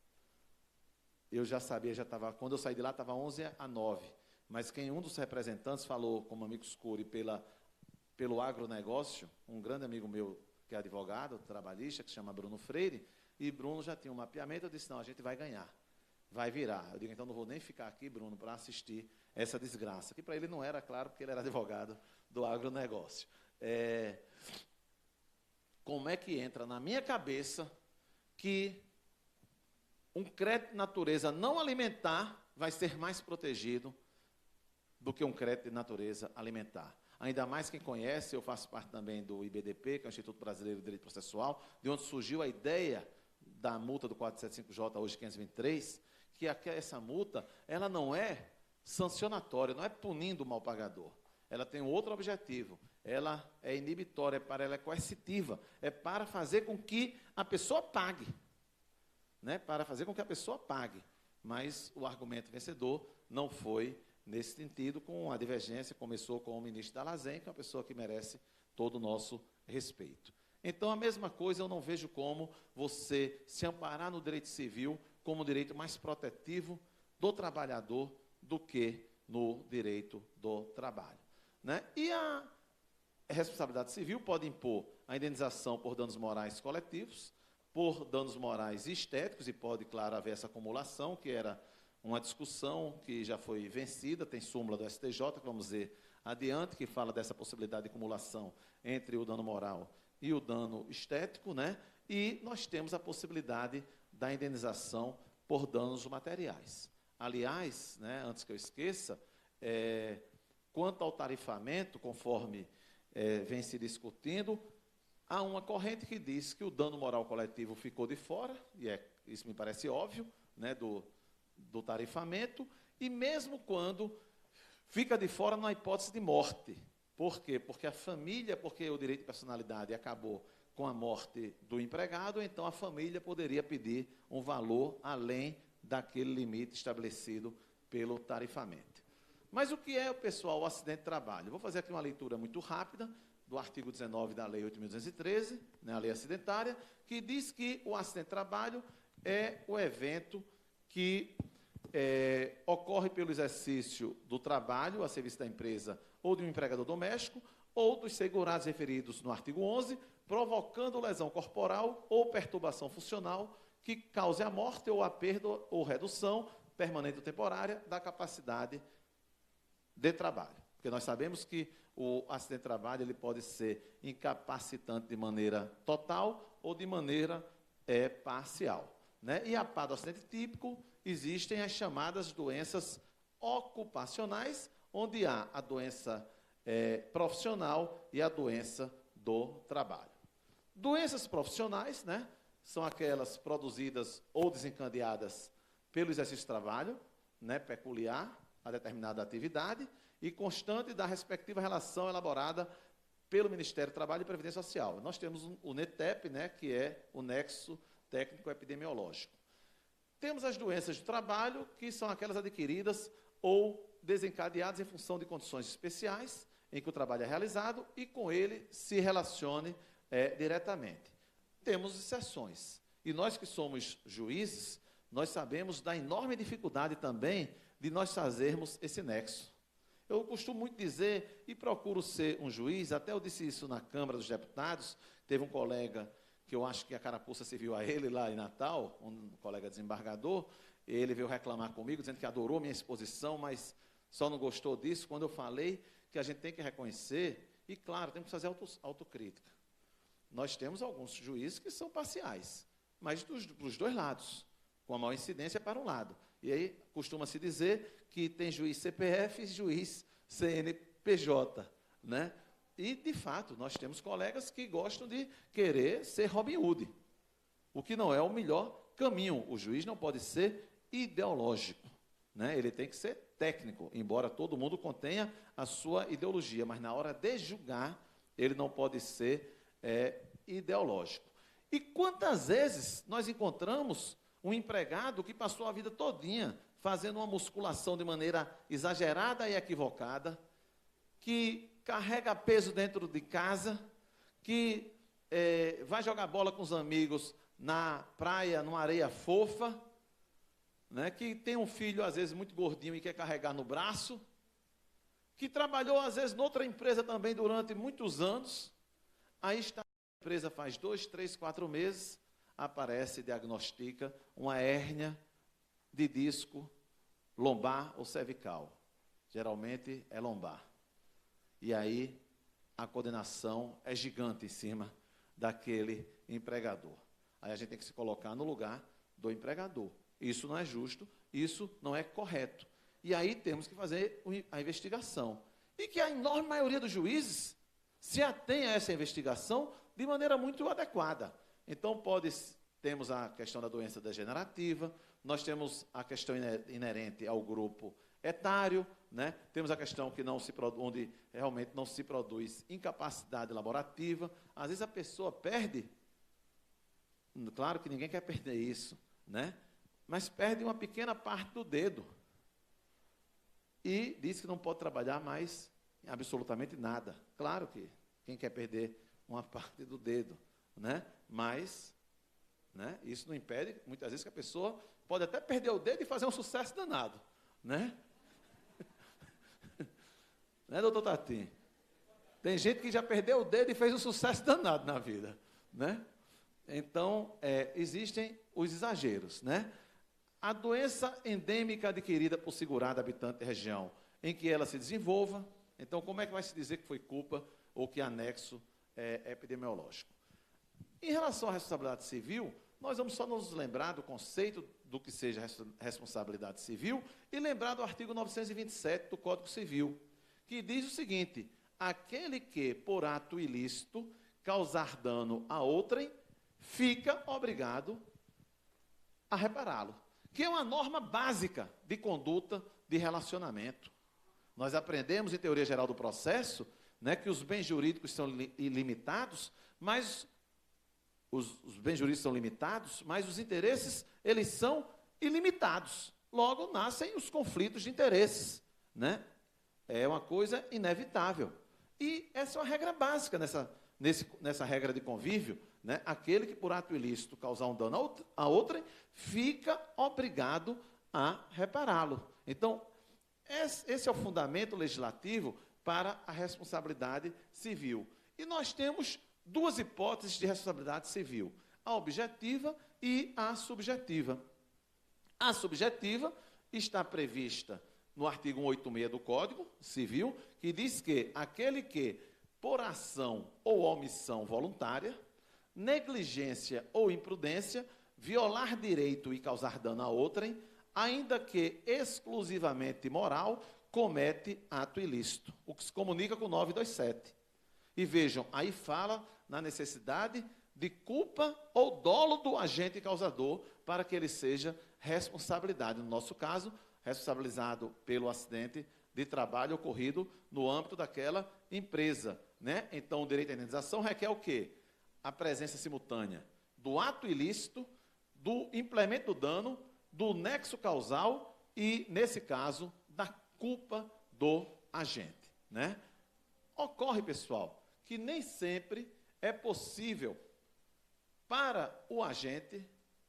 Eu já sabia, quando eu saí de lá, estava 11-9, mas um dos representantes falou, como amigo escuro, pelo agronegócio, um grande amigo meu, que é advogado, trabalhista, que se chama Bruno Freire, e Bruno já tinha um mapeamento, eu disse, não, a gente vai ganhar, vai virar. Eu digo, então não vou nem ficar aqui, Bruno, para assistir essa desgraça, que para ele não era, claro, porque ele era advogado do agronegócio. Como é que entra na minha cabeça que um crédito de natureza não alimentar vai ser mais protegido do que um crédito de natureza alimentar? Ainda mais quem conhece, eu faço parte também do IBDP, que é o Instituto Brasileiro de Direito Processual, de onde surgiu a ideia da multa do 475J, hoje 523, que essa multa, ela não é sancionatória, não é punindo o mal pagador. Ela tem um outro objetivo, ela é inibitória, ela é coercitiva, é para fazer com que a pessoa pague, né? Para fazer com que a pessoa pague. Mas o argumento vencedor não foi nesse sentido, com a divergência, começou com o ministro Dalazen, que é uma pessoa que merece todo o nosso respeito. Então, a mesma coisa, eu não vejo como você se amparar no direito civil como o direito mais protetivo do trabalhador do que no direito do trabalho, né? E a responsabilidade civil pode impor a indenização por danos morais coletivos, por danos morais e estéticos, e pode, claro, haver essa acumulação, que era uma discussão que já foi vencida, tem súmula do STJ, que vamos ver adiante, que fala dessa possibilidade de acumulação entre o dano moral e o dano estético, né? E nós temos a possibilidade da indenização por danos materiais. Aliás, né, antes que eu esqueça, quanto ao tarifamento, conforme vem se discutindo, há uma corrente que diz que o dano moral coletivo ficou de fora, e isso me parece óbvio, né, do tarifamento, e mesmo quando fica de fora, não há hipótese de morte. Por quê? Porque a família, porque o direito de personalidade acabou com a morte do empregado, então a família poderia pedir um valor além daquele limite estabelecido pelo tarifamento. Mas o que é, pessoal, o acidente de trabalho? Vou fazer aqui uma leitura muito rápida, do artigo 19 da Lei 8.213, né, a lei acidentária, que diz que o acidente de trabalho é o evento que ocorre pelo exercício do trabalho a serviço da empresa ou de um empregador doméstico ou dos segurados referidos no artigo 11, provocando lesão corporal ou perturbação funcional que cause a morte ou a perda ou redução permanente ou temporária da capacidade de trabalho. Porque nós sabemos que o acidente de trabalho ele pode ser incapacitante de maneira total ou de maneira parcial. Né? E a par do acidente típico, existem as chamadas doenças ocupacionais, onde há a doença profissional e a doença do trabalho. Doenças profissionais, né, são aquelas produzidas ou desencadeadas pelo exercício de trabalho, né, peculiar a determinada atividade e constante da respectiva relação elaborada pelo Ministério do Trabalho e Previdência Social. Nós temos o NETEP, né, que é o Nexo Técnico Epidemiológico. Temos as doenças do trabalho, que são aquelas adquiridas ou desencadeadas em função de condições especiais em que o trabalho é realizado e com ele se relacione diretamente. Temos exceções. E nós que somos juízes, nós sabemos da enorme dificuldade também de nós fazermos esse nexo. Eu costumo muito dizer, e procuro ser um juiz, até eu disse isso na Câmara dos Deputados, teve um colega, que eu acho que a carapuça serviu a ele lá em Natal, um colega desembargador, ele veio reclamar comigo, dizendo que adorou minha exposição, mas só não gostou disso, quando eu falei que a gente tem que reconhecer, e claro, temos que fazer autocrítica. Nós temos alguns juízes que são parciais, mas dos dois lados, com a maior incidência para um lado. E aí costuma-se dizer que tem juiz CPF e juiz CNPJ, né? E, de fato, nós temos colegas que gostam de querer ser Robin Hood, o que não é o melhor caminho. O juiz não pode ser ideológico, né? Ele tem que ser técnico, embora todo mundo contenha a sua ideologia, mas na hora de julgar, ele não pode ser ideológico. E quantas vezes nós encontramos um empregado que passou a vida todinha fazendo uma musculação de maneira exagerada e equivocada, que carrega peso dentro de casa, que vai jogar bola com os amigos na praia, numa areia fofa, né, que tem um filho, às vezes, muito gordinho e quer carregar no braço, que trabalhou, às vezes, noutra empresa também durante muitos anos, aí está a empresa faz 2, 3, 4 meses, aparece e diagnostica uma hérnia de disco lombar ou cervical. Geralmente é lombar. E aí a condenação é gigante em cima daquele empregador. Aí a gente tem que se colocar no lugar do empregador. Isso não é justo, isso não é correto. E aí temos que fazer a investigação. E que a enorme maioria dos juízes se atém a essa investigação de maneira muito adequada. Então, temos a questão da doença degenerativa, nós temos a questão inerente ao grupo etário, né? Temos a questão que onde realmente não se produz incapacidade laborativa. Às vezes a pessoa perde, claro que ninguém quer perder isso, né? Mas perde uma pequena parte do dedo. E diz que não pode trabalhar mais em absolutamente nada. Claro que quem quer perder uma parte do dedo, né? Mas, né, isso não impede, muitas vezes, que a pessoa pode até perder o dedo e fazer um sucesso danado, né? Né, doutor Tatim? Tem gente que já perdeu o dedo e fez um sucesso danado na vida, né? Então, existem os exageros, né? A doença endêmica adquirida por segurado habitante da região em que ela se desenvolva, então, como é que vai se dizer que foi culpa ou que anexo epidemiológico? Em relação à responsabilidade civil, nós vamos só nos lembrar do conceito do que seja responsabilidade civil e lembrar do artigo 927 do Código Civil, que diz o seguinte: aquele que, por ato ilícito, causar dano a outrem, fica obrigado a repará-lo, que é uma norma básica de conduta de relacionamento. Nós aprendemos em teoria geral do processo, né, que os bens jurídicos são ilimitados, mas os bens jurídicos são limitados, mas os interesses, eles são ilimitados. Logo, nascem os conflitos de interesses, né? É uma coisa inevitável. E essa é uma regra básica nessa regra de convívio, né? Aquele que por ato ilícito causar um dano a outrem, fica obrigado a repará-lo. Então, esse é o fundamento legislativo para a responsabilidade civil. E nós temos duas hipóteses de responsabilidade civil, a objetiva e a subjetiva. A subjetiva está prevista no artigo 186 do Código Civil, que diz que aquele que, por ação ou omissão voluntária, negligência ou imprudência, violar direito e causar dano a outrem, ainda que exclusivamente moral, comete ato ilícito, o que se comunica com o 927. E vejam, aí fala na necessidade de culpa ou dolo do agente causador para que ele seja responsabilidade, no nosso caso, responsabilizado pelo acidente de trabalho ocorrido no âmbito daquela empresa, né? Então, o direito à indenização requer o quê? A presença simultânea do ato ilícito, do implemento do dano, do nexo causal e, nesse caso, da culpa do agente, né? Ocorre, pessoal, que nem sempre é possível para o agente,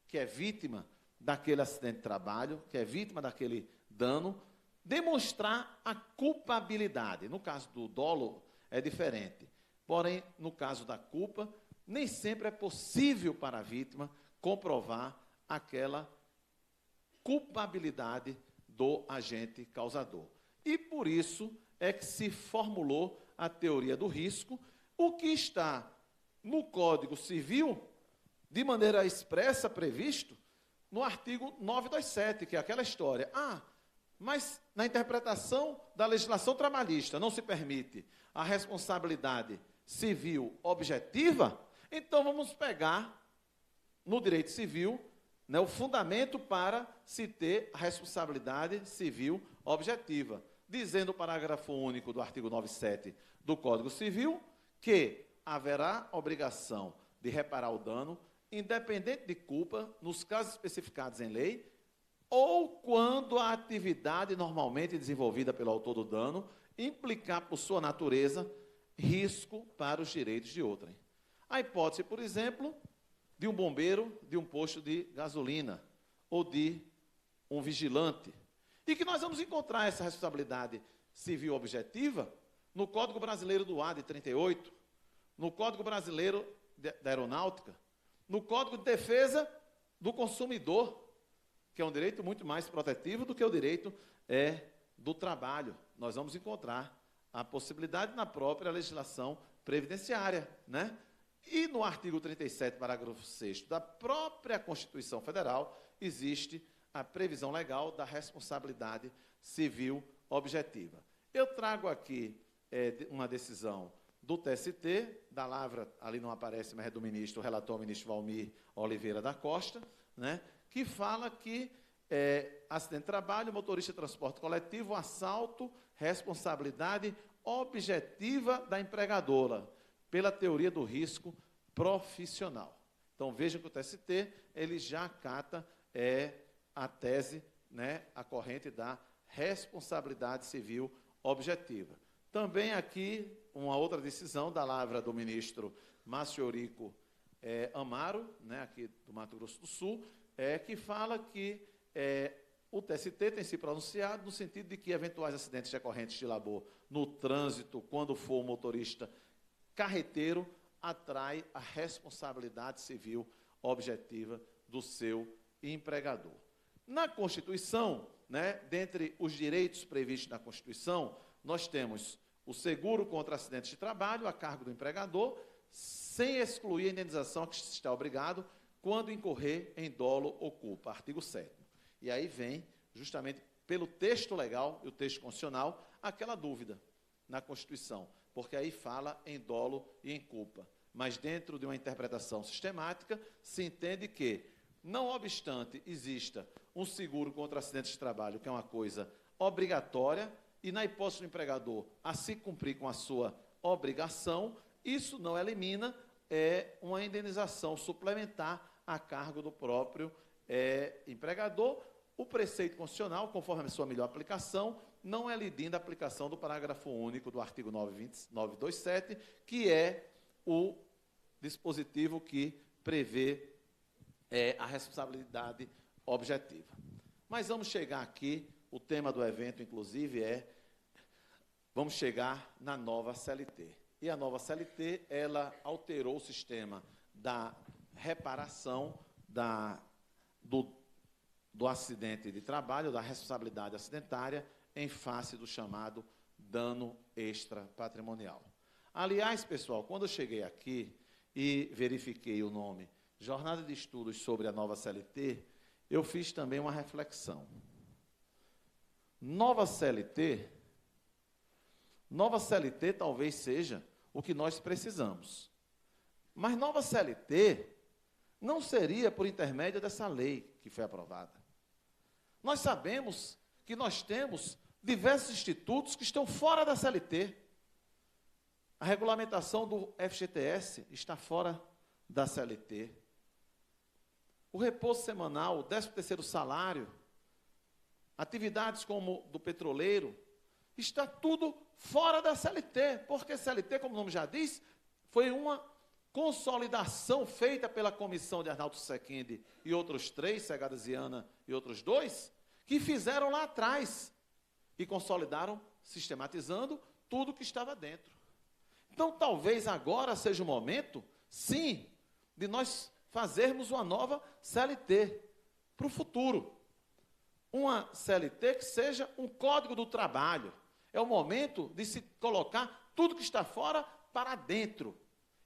que é vítima daquele acidente de trabalho, que é vítima daquele dano, demonstrar a culpabilidade. No caso do dolo, é diferente. Porém, no caso da culpa, nem sempre é possível para a vítima comprovar aquela culpabilidade do agente causador. E por isso é que se formulou a teoria do risco, o que está no Código Civil, de maneira expressa, previsto no artigo 927, que é aquela história. Mas na interpretação da legislação trabalhista não se permite a responsabilidade civil objetiva, então vamos pegar no direito civil, né, o fundamento para se ter a responsabilidade civil objetiva, dizendo o parágrafo único do artigo 97 do Código Civil que haverá obrigação de reparar o dano, independente de culpa, nos casos especificados em lei, ou quando a atividade normalmente desenvolvida pelo autor do dano implicar, por sua natureza, risco para os direitos de outrem. A hipótese, por exemplo, de um bombeiro de um posto de gasolina ou de um vigilante. E que nós vamos encontrar essa responsabilidade civil objetiva no Código Brasileiro do Ar de 38, no Código Brasileiro da Aeronáutica, no Código de Defesa do Consumidor, que é um direito muito mais protetivo do que o direito do trabalho. Nós vamos encontrar a possibilidade na própria legislação previdenciária, né? E no artigo 37, parágrafo 6º da própria Constituição Federal, existe a previsão legal da responsabilidade civil objetiva. Eu trago aqui uma decisão do TST, da Lavra, ali não aparece, mas é do ministro, o relator, o ministro Valmir Oliveira da Costa, né, que fala que acidente de trabalho, motorista de transporte coletivo, assalto, responsabilidade objetiva da empregadora, pela teoria do risco profissional. Então, vejam que o TST, ele já acata a tese, né, a corrente da responsabilidade civil objetiva. Também aqui, uma outra decisão da Lavra do ministro Márcio Eurico Amaro, né, aqui do Mato Grosso do Sul, que fala que o TST tem se pronunciado no sentido de que eventuais acidentes decorrentes de labor no trânsito, quando for o motorista carreteiro, atrai a responsabilidade civil objetiva do seu empregador. Na Constituição, né, dentre os direitos previstos na Constituição, nós temos o seguro contra acidentes de trabalho a cargo do empregador, sem excluir a indenização a que se está obrigado quando incorrer em dolo ou culpa, artigo 7º. E aí vem, justamente pelo texto legal e o texto constitucional, aquela dúvida na Constituição, porque aí fala em dolo e em culpa. Mas dentro de uma interpretação sistemática, se entende que, não obstante exista um seguro contra acidentes de trabalho, que é uma coisa obrigatória, e na hipótese do empregador a se cumprir com a sua obrigação, isso não elimina uma indenização suplementar a cargo do próprio empregador. O preceito constitucional, conforme a sua melhor aplicação, não é lidinda a aplicação do parágrafo único do artigo 927, que é o dispositivo que prevê a responsabilidade objetiva. Mas vamos chegar aqui, o tema do evento, inclusive, vamos chegar na nova CLT. E a nova CLT, ela alterou o sistema da reparação do acidente de trabalho, da responsabilidade acidentária, em face do chamado dano extrapatrimonial. Aliás, pessoal, quando eu cheguei aqui e verifiquei o nome Jornada de Estudos sobre a nova CLT, eu fiz também uma reflexão. Nova CLT talvez seja o que nós precisamos. Mas nova CLT não seria por intermédio dessa lei que foi aprovada. Nós sabemos que nós temos diversos institutos que estão fora da CLT. A regulamentação do FGTS está fora da CLT. O repouso semanal, o 13º salário, atividades como do petroleiro, está tudo fora da CLT, porque CLT, como o nome já diz, foi uma consolidação feita pela comissão de Arnaldo Sequinde e outros 3, Segadaziana e outros 2, que fizeram lá atrás e consolidaram, sistematizando tudo que estava dentro. Então, talvez agora seja o momento, sim, de nós fazermos uma nova CLT para o futuro. Uma CLT que seja um código do trabalho. É o momento de se colocar tudo que está fora para dentro.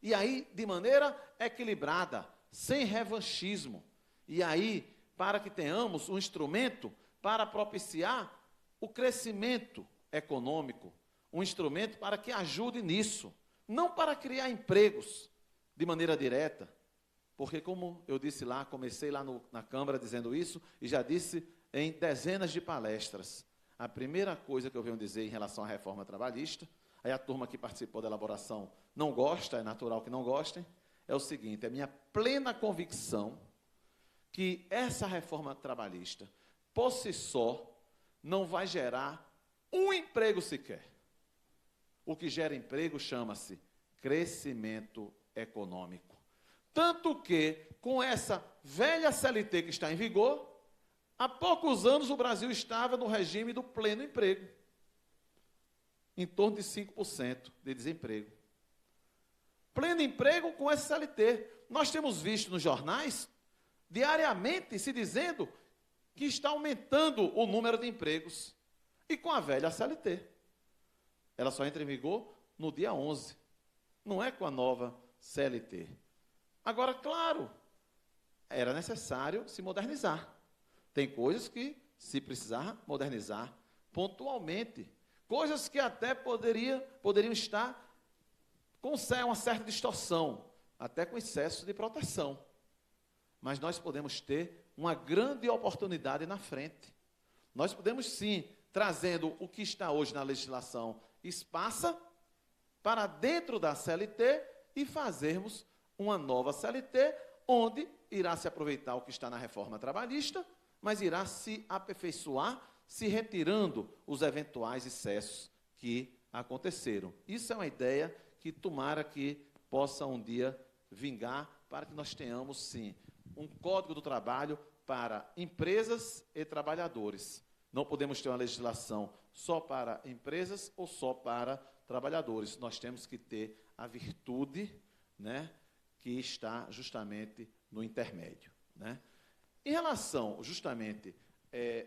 E aí, de maneira equilibrada, sem revanchismo. E aí, para que tenhamos um instrumento para propiciar o crescimento econômico, um instrumento para que ajude nisso, não para criar empregos de maneira direta, porque, como eu disse lá, comecei lá na Câmara dizendo isso, e já disse em dezenas de palestras, a primeira coisa que eu venho dizer em relação à reforma trabalhista, aí a turma que participou da elaboração não gosta, é natural que não gostem, é o seguinte: é minha plena convicção que essa reforma trabalhista, por si só, não vai gerar um emprego sequer. O que gera emprego chama-se crescimento econômico. Tanto que, com essa velha CLT que está em vigor, há poucos anos o Brasil estava no regime do pleno emprego, em torno de 5% de desemprego. Pleno emprego com essa CLT. Nós temos visto nos jornais, diariamente, se dizendo que está aumentando o número de empregos. E com a velha CLT. Ela só entra em vigor no dia 11. Não é com a nova CLT. Agora, claro, era necessário se modernizar. Tem coisas que, se precisar modernizar pontualmente, coisas que até poderiam estar com uma certa distorção, até com excesso de proteção. Mas nós podemos ter uma grande oportunidade na frente. Nós podemos, sim, trazendo o que está hoje na legislação esparsa para dentro da CLT e fazermos uma nova CLT, onde irá se aproveitar o que está na reforma trabalhista, mas irá se aperfeiçoar, se retirando os eventuais excessos que aconteceram. Isso é uma ideia que tomara que possa um dia vingar, para que nós tenhamos, sim, um código do trabalho para empresas e trabalhadores. Não podemos ter uma legislação só para empresas ou só para trabalhadores. Nós temos que ter a virtude, né, que está justamente no intermédio, né? Em relação, justamente,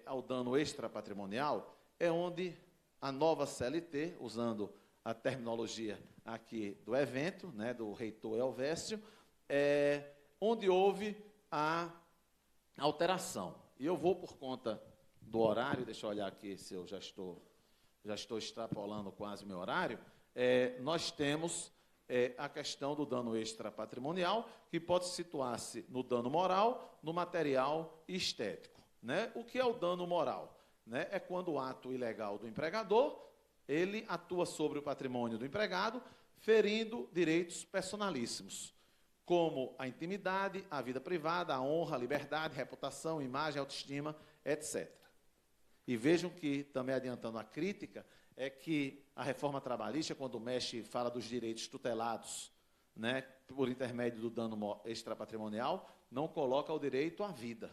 ao dano extrapatrimonial, é onde a nova CLT, usando a terminologia aqui do evento, né, do reitor Elvésio, onde houve a alteração. E eu vou, por conta do horário, deixa eu olhar aqui se eu já estou extrapolando quase meu horário, nós temos a questão do dano extrapatrimonial, que pode situar-se no dano moral, no material e estético, né? O que é o dano moral? Né? É quando o ato ilegal do empregador, ele atua sobre o patrimônio do empregado, ferindo direitos personalíssimos, como a intimidade, a vida privada, a honra, a liberdade, reputação, imagem, autoestima, etc. E vejam que, também adiantando a crítica, é que a reforma trabalhista, quando mexe, fala dos direitos tutelados, né, por intermédio do dano extrapatrimonial, não coloca o direito à vida.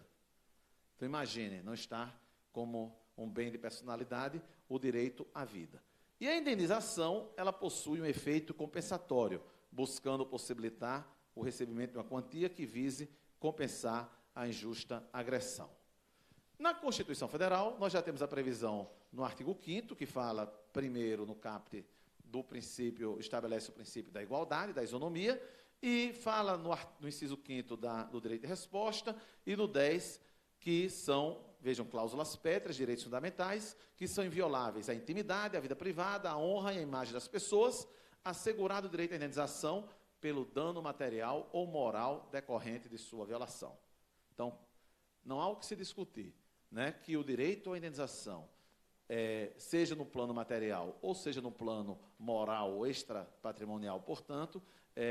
Então, imagine, não está como um bem de personalidade o direito à vida. E a indenização, ela possui um efeito compensatório, buscando possibilitar o recebimento de uma quantia que vise compensar a injusta agressão. Na Constituição Federal, nós já temos a previsão no artigo 5º, que fala, primeiro, no caput do princípio, estabelece o princípio da igualdade, da isonomia, e fala no inciso 5º do direito de resposta, e no 10, que são, vejam, cláusulas pétreas, direitos fundamentais, que são invioláveis: a intimidade, a vida privada, a honra e a imagem das pessoas, assegurado o direito à indenização pelo dano material ou moral decorrente de sua violação. Então, não há o que se discutir, né, que o direito à indenização, seja no plano material ou seja no plano moral ou extrapatrimonial, portanto,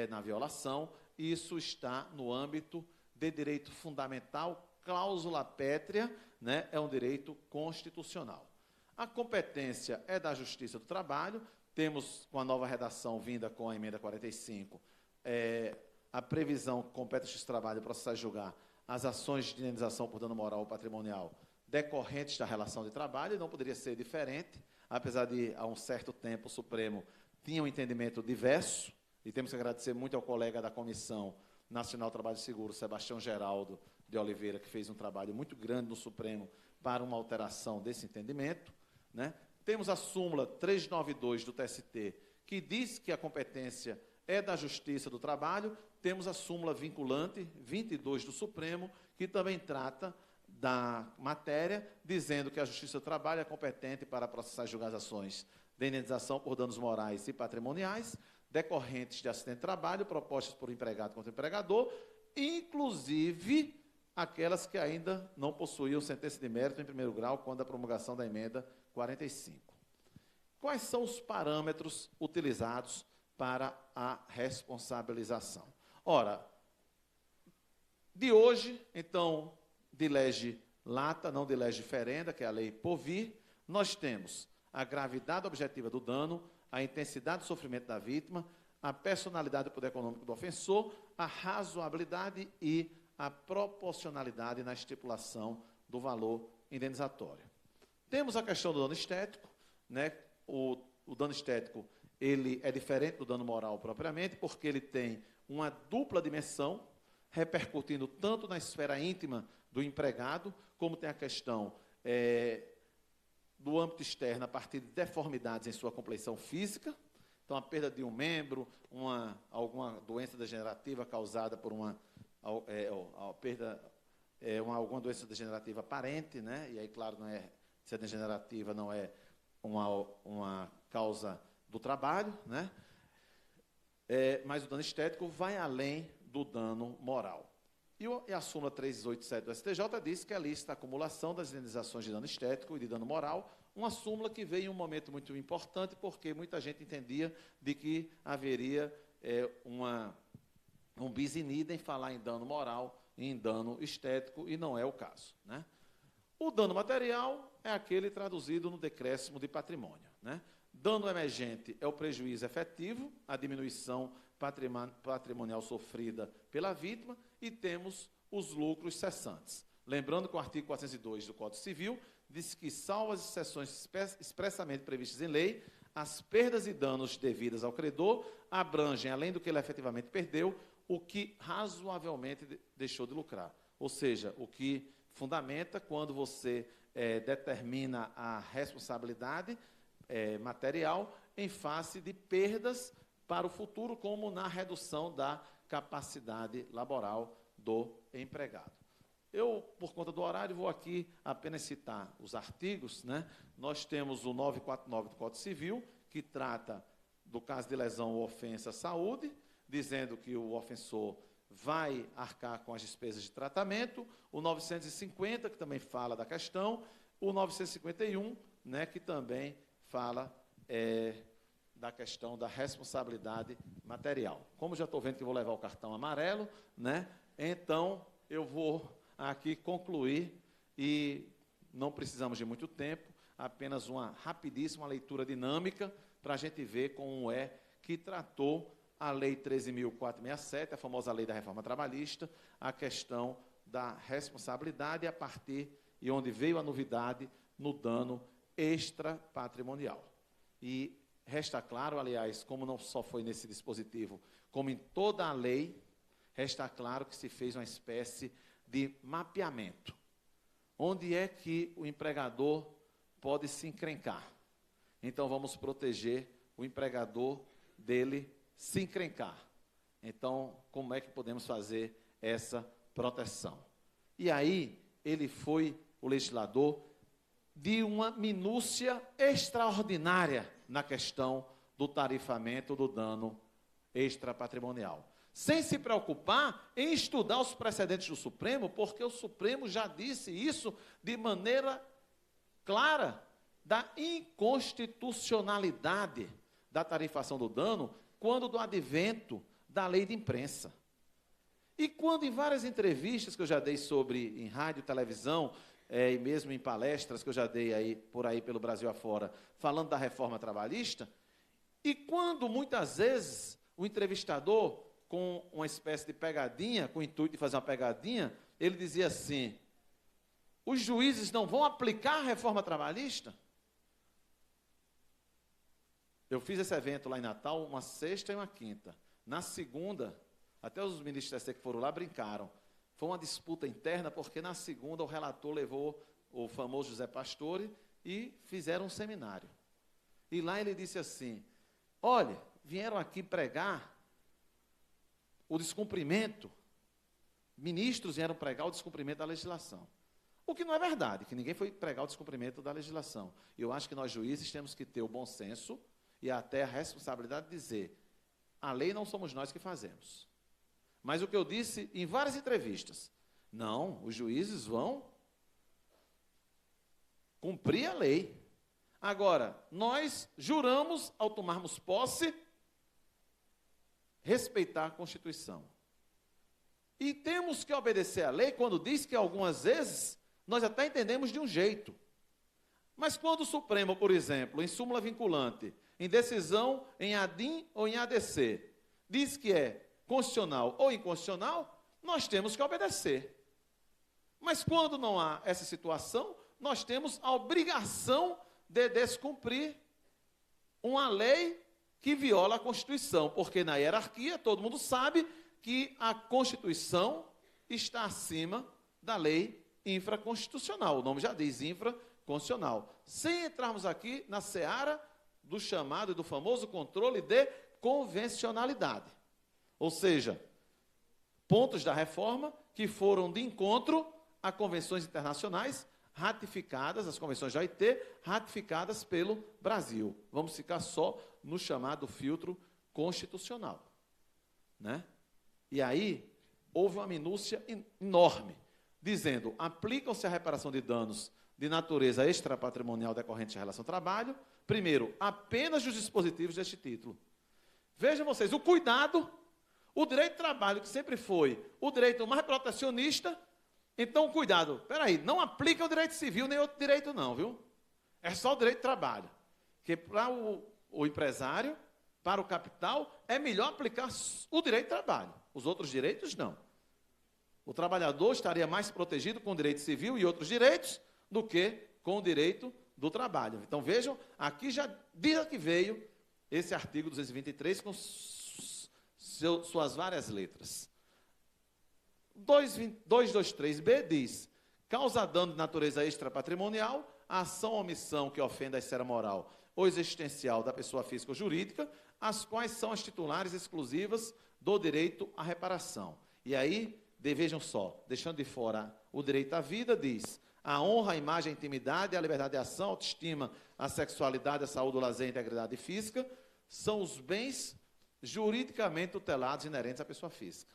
na violação, isso está no âmbito de direito fundamental, cláusula pétrea, né, é um direito constitucional. A competência é da Justiça do Trabalho. Temos, com a nova redação vinda com a emenda 45, a previsão que compete ao Justiça do Trabalho processar e julgar as ações de indenização por dano moral ou patrimonial decorrentes da relação de trabalho, e não poderia ser diferente, apesar de, há um certo tempo, o Supremo tinha um entendimento diverso, e temos que agradecer muito ao colega da Comissão Nacional do Trabalho e Seguro, Sebastião Geraldo de Oliveira, que fez um trabalho muito grande no Supremo para uma alteração desse entendimento, né? Temos a súmula 392 do TST, que diz que a competência é da Justiça do Trabalho. Temos a súmula vinculante 22 do Supremo, que também trata da matéria, dizendo que a Justiça do Trabalho é competente para processar e julgar as ações de indenização por danos morais e patrimoniais decorrentes de acidente de trabalho propostas por empregado contra empregador, inclusive aquelas que ainda não possuíam sentença de mérito em primeiro grau quando a promulgação da emenda 45. Quais são os parâmetros utilizados para a responsabilização? Ora, de hoje, então, de lege lata, não de lege ferenda, que é a lei por vir, nós temos a gravidade objetiva do dano, a intensidade do sofrimento da vítima, a personalidade do poder econômico do ofensor, a razoabilidade e a proporcionalidade na estipulação do valor indenizatório. Temos a questão do dano estético, né? O dano estético, ele é diferente do dano moral propriamente, porque ele tem uma dupla dimensão, repercutindo tanto na esfera íntima do empregado, como tem a questão do âmbito externo, a partir de deformidades em sua compleição física. Então, a perda de um membro, alguma doença degenerativa causada por alguma doença degenerativa aparente, né? E aí, claro, se é degenerativa, não é uma causa do trabalho, né? Mas o dano estético vai além do dano moral. E a súmula 387 do STJ diz que a lista acumulação das indenizações de dano estético e de dano moral, uma súmula que veio em um momento muito importante, porque muita gente entendia de que haveria um bis in idem em falar em dano moral e em dano estético, e não é o caso, né? O dano material é aquele traduzido no decréscimo de patrimônio, né? Dano emergente é o prejuízo efetivo, a diminuição patrimonial sofrida pela vítima, e temos os lucros cessantes. Lembrando que o artigo 402 do Código Civil diz que, salvo as exceções expressamente previstas em lei, as perdas e danos devidas ao credor abrangem, além do que ele efetivamente perdeu, o que razoavelmente deixou de lucrar. Ou seja, o que fundamenta quando você determina a responsabilidade material em face de perdas para o futuro, como na redução da capacidade laboral do empregado. Eu, por conta do horário, vou aqui apenas citar os artigos, né? Nós temos o 949 do Código Civil, que trata do caso de lesão ou ofensa à saúde, dizendo que o ofensor vai arcar com as despesas de tratamento, o 950, que também fala da questão, o 951, né, que também fala da questão da responsabilidade material. Como já estou vendo que vou levar o cartão amarelo, né, então eu vou aqui concluir e não precisamos de muito tempo, apenas uma rapidíssima leitura dinâmica para a gente ver como é que tratou a Lei 13.467, a famosa Lei da Reforma Trabalhista, a questão da responsabilidade a partir de onde veio a novidade no dano extrapatrimonial. E resta claro, aliás, como não só foi nesse dispositivo, como em toda a lei, resta claro que se fez uma espécie de mapeamento. Onde é que o empregador pode se encrencar? Então, vamos proteger o empregador dele se encrencar. Então, como é que podemos fazer essa proteção? E aí, ele foi, o legislador, de uma minúcia extraordinária na questão do tarifamento do dano extrapatrimonial. Sem se preocupar em estudar os precedentes do Supremo, porque o Supremo já disse isso de maneira clara, da inconstitucionalidade da tarifação do dano, quando do advento da lei de imprensa. E quando em várias entrevistas que eu já dei sobre, em rádio, televisão, e mesmo em palestras que eu já dei aí, por aí pelo Brasil afora, falando da reforma trabalhista, e quando muitas vezes o entrevistador, com uma espécie de pegadinha, com o intuito de fazer uma pegadinha, ele dizia assim: os juízes não vão aplicar a reforma trabalhista? Eu fiz esse evento lá em Natal, uma sexta e uma quinta. Na segunda, até os ministros da STF que foram lá brincaram. Foi uma disputa interna, porque na segunda o relator levou o famoso José Pastore e fizeram um seminário. E lá ele disse assim: olha, vieram aqui pregar o descumprimento, ministros vieram pregar o descumprimento da legislação. O que não é verdade, que ninguém foi pregar o descumprimento da legislação. Eu acho que nós juízes temos que ter o bom senso e até a responsabilidade de dizer: a lei não somos nós que fazemos. Mas o que eu disse em várias entrevistas: não, os juízes vão cumprir a lei. Agora, nós juramos, ao tomarmos posse, respeitar a Constituição. E temos que obedecer à lei quando diz que algumas vezes nós até entendemos de um jeito. Mas quando o Supremo, por exemplo, em súmula vinculante, em decisão em ADIM ou em ADC, diz que é constitucional ou inconstitucional, nós temos que obedecer. Mas quando não há essa situação, nós temos a obrigação de descumprir uma lei que viola a Constituição, porque na hierarquia todo mundo sabe que a Constituição está acima da lei infraconstitucional. O nome já diz, infraconstitucional. Sem entrarmos aqui na seara do chamado e do famoso controle de convencionalidade. Ou seja, pontos da reforma que foram de encontro a convenções internacionais ratificadas, as convenções da OIT, ratificadas pelo Brasil. Vamos ficar só no chamado filtro constitucional, né? E aí, houve uma minúcia enorme, dizendo: aplicam-se a reparação de danos de natureza extrapatrimonial decorrentes da relação de trabalho, primeiro, apenas os dispositivos deste título. Vejam vocês, o cuidado, o direito de trabalho, que sempre foi o direito mais protecionista. Então, cuidado, peraí, não aplica o direito civil nem outro direito não, viu? É só o direito de trabalho. Porque para o empresário, para o capital, é melhor aplicar o direito de trabalho. Os outros direitos, não. O trabalhador estaria mais protegido com o direito civil e outros direitos do que com o direito do trabalho. Então, vejam, aqui já diz que veio esse artigo 223 com suas várias letras. 223b diz: causa dano de natureza extrapatrimonial, a ação ou omissão que ofenda a esfera moral ou existencial da pessoa física ou jurídica, as quais são as titulares exclusivas do direito à reparação. E aí, vejam só, deixando de fora o direito à vida, diz: a honra, a imagem, a intimidade, a liberdade de ação, a autoestima, a sexualidade, a saúde, o lazer e a integridade física são os bens juridicamente tutelados inerentes à pessoa física.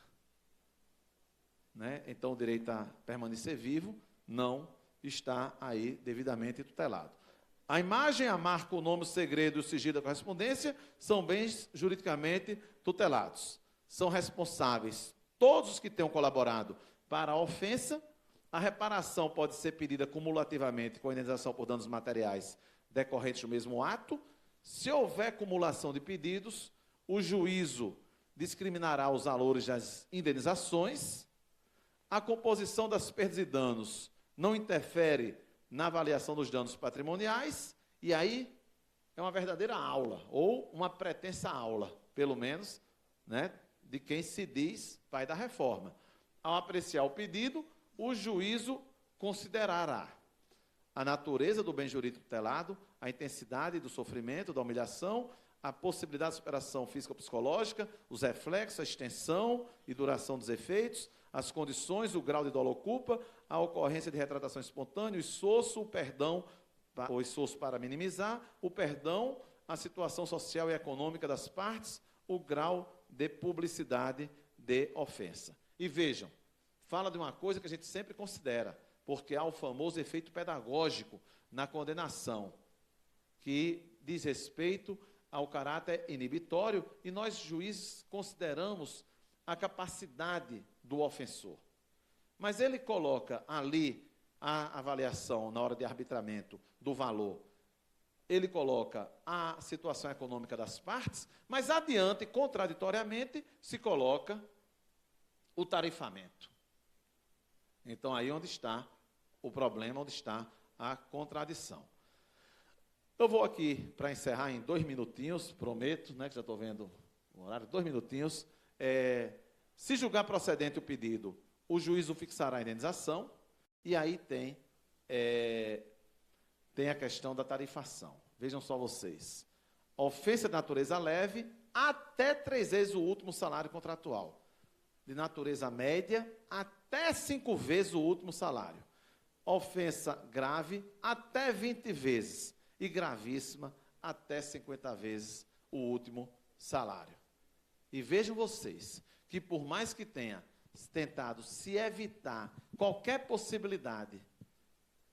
Né? Então, o direito a permanecer vivo não está aí devidamente tutelado. A imagem, a marca, o nome, o segredo e o sigilo da correspondência são bens juridicamente tutelados. São responsáveis todos os que tenham colaborado para a ofensa, A reparação pode ser pedida cumulativamente com a indenização por danos materiais decorrentes do mesmo ato. Se houver cumulação de pedidos, o juízo discriminará os valores das indenizações. A composição das perdas e danos não interfere na avaliação dos danos patrimoniais, e aí é uma verdadeira aula, ou uma pretensa aula, pelo menos, né, de quem se diz pai da reforma. Ao apreciar o pedido, o juízo considerará a natureza do bem jurídico tutelado, a intensidade do sofrimento, da humilhação, a possibilidade de superação físico-psicológica, os reflexos, a extensão e duração dos efeitos, as condições, o grau de dolo ou culpa, a ocorrência de retratação espontânea, o esforço, o perdão, o esforço para minimizar, o perdão, a situação social e econômica das partes, o grau de publicidade de ofensa. E vejam, fala de uma coisa que a gente sempre considera, porque há o famoso efeito pedagógico na condenação, que diz respeito ao caráter inibitório, e nós, juízes, consideramos a capacidade do ofensor. Mas ele coloca ali a avaliação, na hora de arbitramento, do valor. Ele coloca a situação econômica das partes, mas adiante, contraditoriamente, se coloca o tarifamento. Então, aí onde está o problema, onde está a contradição. Eu vou aqui, para encerrar em 2 minutinhos, prometo, né, que já estou vendo o horário, 2 minutinhos. Se julgar procedente o pedido, o juízo fixará a indenização, e aí tem a questão da tarifação. Vejam só vocês. Ofensa de natureza leve, até 3 vezes o último salário contratual. De natureza média, até 5 vezes o último salário. Ofensa grave, até 20 vezes. E gravíssima, até 50 vezes o último salário. E vejam vocês, que por mais que tenha tentado se evitar qualquer possibilidade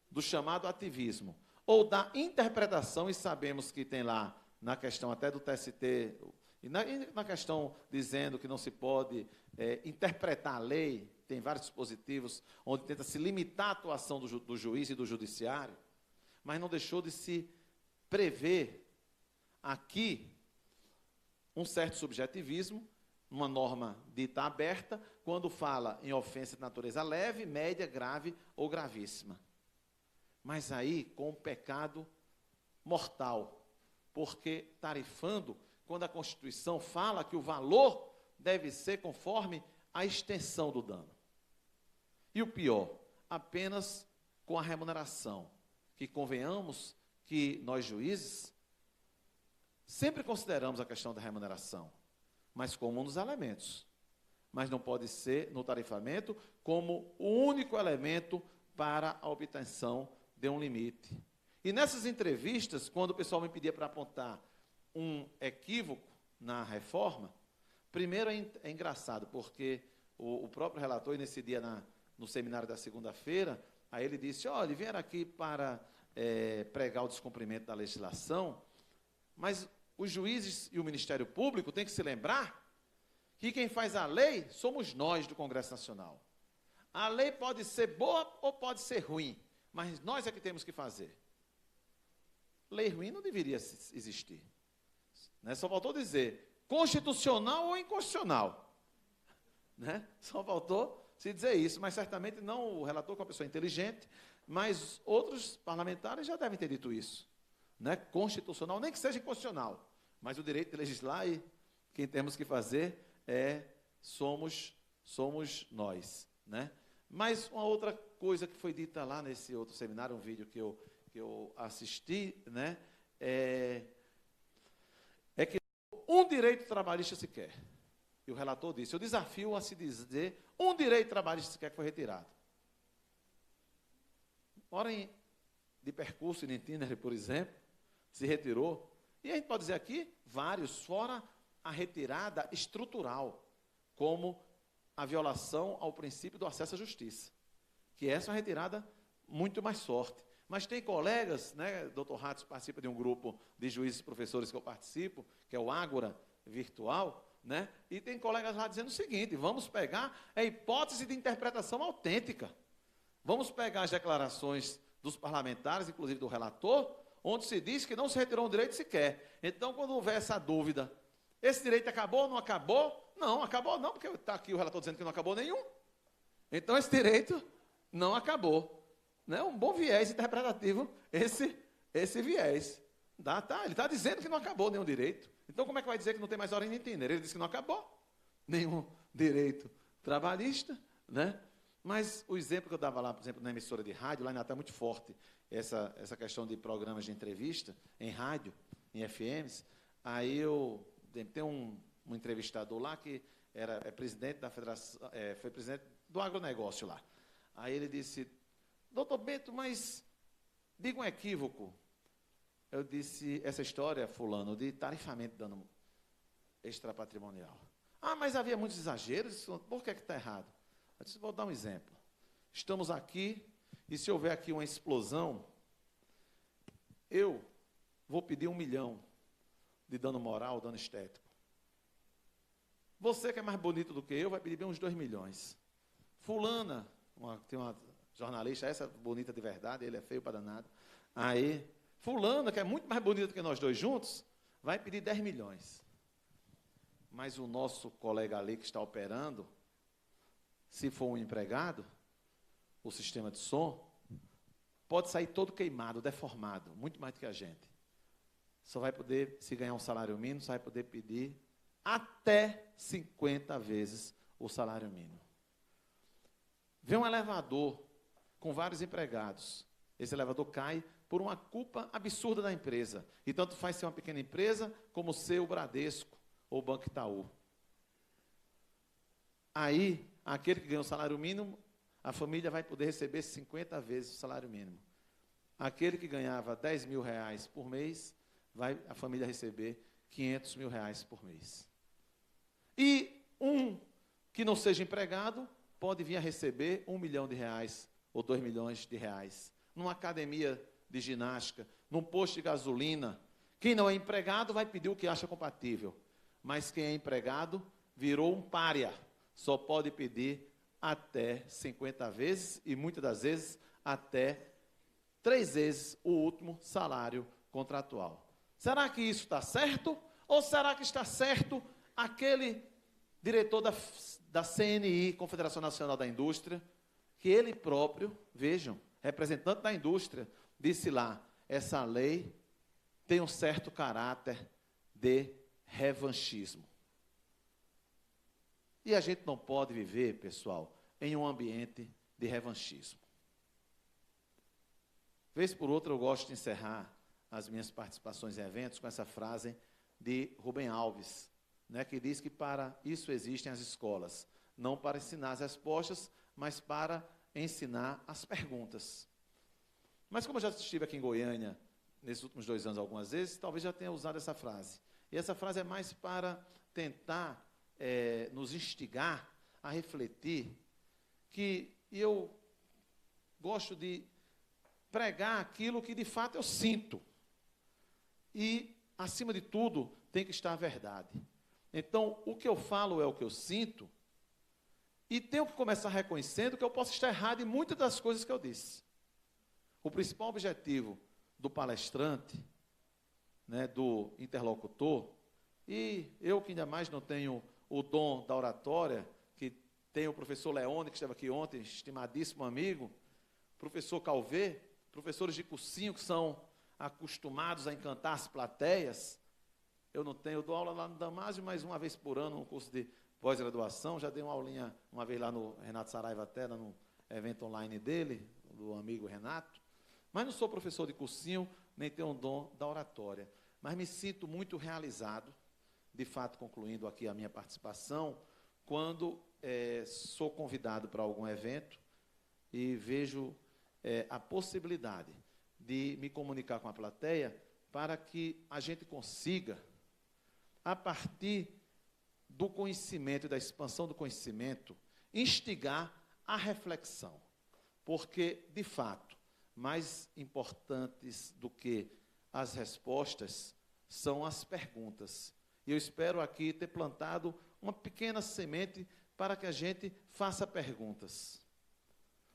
do chamado ativismo, ou da interpretação, e sabemos que tem lá, na questão até do TST, e na questão dizendo que não se pode interpretar a lei, tem vários dispositivos onde tenta se limitar a atuação do juiz e do judiciário, mas não deixou de se prever aqui um certo subjetivismo, uma norma dita aberta, quando fala em ofensa de natureza leve, média, grave ou gravíssima. Mas aí com um pecado mortal, porque tarifando, quando a Constituição fala que o valor deve ser conforme a extensão do dano. E o pior, apenas com a remuneração, que convenhamos que nós juízes sempre consideramos a questão da remuneração, mas como um dos elementos. Mas não pode ser no tarifamento como o único elemento para a obtenção de um limite. E nessas entrevistas, quando o pessoal me pedia para apontar um equívoco na reforma, primeiro é engraçado, porque o próprio relator, nesse dia no seminário da segunda-feira, aí ele disse, olha, vieram aqui para pregar o descumprimento da legislação, mas os juízes e o Ministério Público têm que se lembrar que quem faz a lei somos nós do Congresso Nacional. A lei pode ser boa ou pode ser ruim, mas nós é que temos que fazer. Lei ruim não deveria existir. Né? Só faltou dizer constitucional ou inconstitucional. Né? Só faltou se dizer isso, mas certamente não o relator, que é uma pessoa inteligente, mas outros parlamentares já devem ter dito isso. Né? Constitucional, nem que seja inconstitucional, mas o direito de legislar e quem temos que fazer somos nós. Né? Mas uma outra coisa que foi dita lá nesse outro seminário, um vídeo que eu assisti, né, é que um direito trabalhista se quer. E o relator disse, eu desafio a se dizer um direito trabalhista se quer que foi retirado. Hora de percurso em itinerário, por exemplo, se retirou. E a gente pode dizer aqui, vários, fora a retirada estrutural, como a violação ao princípio do acesso à justiça, que essa é uma retirada muito mais forte. Mas tem colegas, né, Dr. Ratos participa de um grupo de juízes e professores que eu participo, que é o Ágora Virtual, né, e tem colegas lá dizendo o seguinte, vamos pegar a hipótese de interpretação autêntica. Vamos pegar as declarações dos parlamentares, inclusive do relator, onde se diz que não se retirou um direito sequer. Então, quando houver essa dúvida, esse direito acabou ou não acabou? Não, acabou não, porque está aqui o relator dizendo que não acabou nenhum. Então, esse direito não acabou. Né? Um bom viés interpretativo, esse viés. Ele está dizendo que não acabou nenhum direito. Então, como é que vai dizer que não tem mais ordem de entender? Ele disse que não acabou nenhum direito trabalhista, né? Mas o exemplo que eu dava lá, por exemplo, na emissora de rádio, lá em Natal é muito forte, essa questão de programas de entrevista em rádio, em FMs. Aí tem um entrevistador lá que é presidente da federação, foi presidente do agronegócio lá. Aí ele disse, doutor Bento, mas diga um equívoco. Eu disse, essa história, fulano, de tarifamento de dano extrapatrimonial. Ah, mas havia muitos exageros, por que está errado? Eu disse, vou dar um exemplo. Estamos aqui, e se houver aqui uma explosão, eu vou pedir 1 milhão de dano moral, dano estético. Você que é mais bonito do que eu, vai pedir bem uns 2 milhões. Fulana, tem uma jornalista, essa bonita de verdade, ele é feio para danado. Aí, fulana, que é muito mais bonita do que nós dois juntos, vai pedir 10 milhões. Mas o nosso colega ali que está operando, se for um empregado, o sistema de som, pode sair todo queimado, deformado, muito mais do que a gente. Só vai poder, se ganhar um salário mínimo, só vai poder pedir até 50 vezes o salário mínimo. Vem um elevador com vários empregados. Esse elevador cai por uma culpa absurda da empresa. E tanto faz ser uma pequena empresa, como ser o Bradesco ou o Banco Itaú. Aí, aquele que ganha o salário mínimo, a família vai poder receber 50 vezes o salário mínimo. Aquele que ganhava 10 mil reais por mês, vai a família receber 500 mil reais por mês. E um que não seja empregado, pode vir a receber 1 milhão de reais ou 2 milhões de reais. Numa academia de ginástica, num posto de gasolina. Quem não é empregado vai pedir o que acha compatível. Mas quem é empregado virou um pária. Só pode pedir até 50 vezes e muitas das vezes até 3 vezes o último salário contratual. Será que isso está certo? Ou será que está certo aquele diretor da CNI, Confederação Nacional da Indústria, que ele próprio, vejam, representante da indústria, disse lá, essa lei tem um certo caráter de revanchismo. E a gente não pode viver, pessoal, em um ambiente de revanchismo. Vez por outra, eu gosto de encerrar as minhas participações em eventos com essa frase de Rubem Alves, né, que diz que para isso existem as escolas, não para ensinar as respostas, mas para ensinar as perguntas. Mas como eu já estive aqui em Goiânia, nesses últimos 2 anos algumas vezes, talvez já tenha usado essa frase. E essa frase é mais para tentar nos instigar a refletir que eu gosto de pregar aquilo que de fato eu sinto. E, acima de tudo, tem que estar a verdade. Então, o que eu falo é o que eu sinto, e tenho que começar reconhecendo que eu posso estar errado em muitas das coisas que eu disse. O principal objetivo do palestrante, né, do interlocutor, e eu que ainda mais não tenho o dom da oratória, que tem o professor Leone, que esteve aqui ontem, estimadíssimo amigo, professor Calvê, professores de cursinho que são acostumados a encantar as plateias. Eu não tenho, eu dou aula lá no Damásio, mas uma vez por ano, um curso de pós-graduação, já dei uma aulinha uma vez lá no Renato Saraiva até, no evento online dele, do amigo Renato. Mas não sou professor de cursinho, nem tenho um dom da oratória. Mas me sinto muito realizado, de fato, concluindo aqui a minha participação, quando sou convidado para algum evento e vejo a possibilidade de me comunicar com a plateia para que a gente consiga, a partir do conhecimento e da expansão do conhecimento, instigar a reflexão. Porque, de fato, mais importantes do que as respostas são as perguntas. E eu espero aqui ter plantado uma pequena semente para que a gente faça perguntas.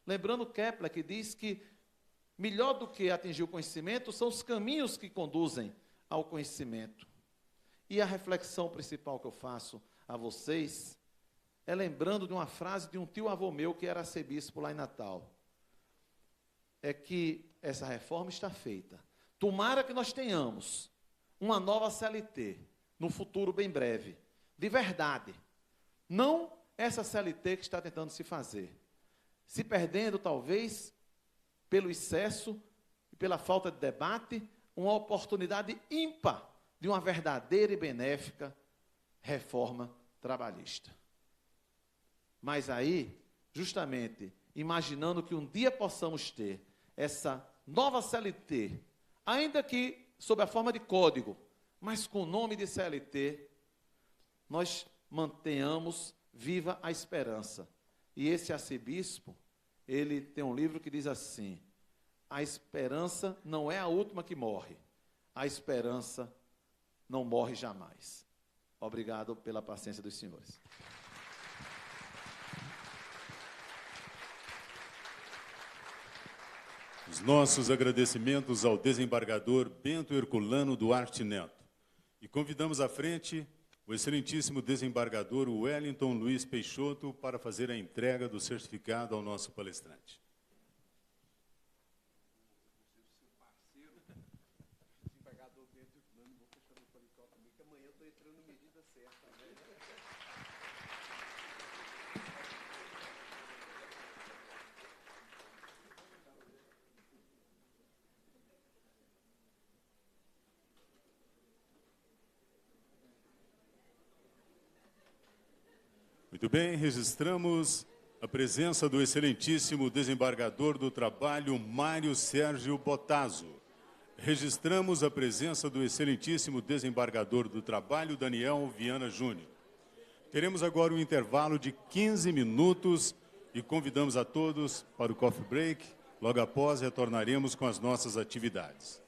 Lembrando Kepler, que diz que melhor do que atingir o conhecimento são os caminhos que conduzem ao conhecimento. E a reflexão principal que eu faço a vocês é lembrando de uma frase de um tio-avô meu que era arcebispo lá em Natal. É que essa reforma está feita. Tomara que nós tenhamos uma nova CLT no futuro bem breve, de verdade. Não essa CLT que está tentando se fazer, se perdendo talvez pelo excesso e pela falta de debate, uma oportunidade ímpar de uma verdadeira e benéfica reforma trabalhista. Mas aí, justamente, imaginando que um dia possamos ter essa nova CLT, ainda que sob a forma de código, mas com o nome de CLT, nós mantenhamos viva a esperança. E esse arcebispo, ele tem um livro que diz assim: a esperança não é a última que morre, a esperança não morre jamais. Obrigado pela paciência dos senhores. Os nossos agradecimentos ao desembargador Bento Herculano Duarte Neto. E convidamos à frente o excelentíssimo desembargador Wellington Luiz Peixoto para fazer a entrega do certificado ao nosso palestrante. Muito bem, registramos a presença do excelentíssimo desembargador do Trabalho, Mário Sérgio Botazo. Registramos a presença do excelentíssimo desembargador do Trabalho, Daniel Viana Júnior. Teremos agora um intervalo de 15 minutos e convidamos a todos para o coffee break. Logo após, retornaremos com as nossas atividades.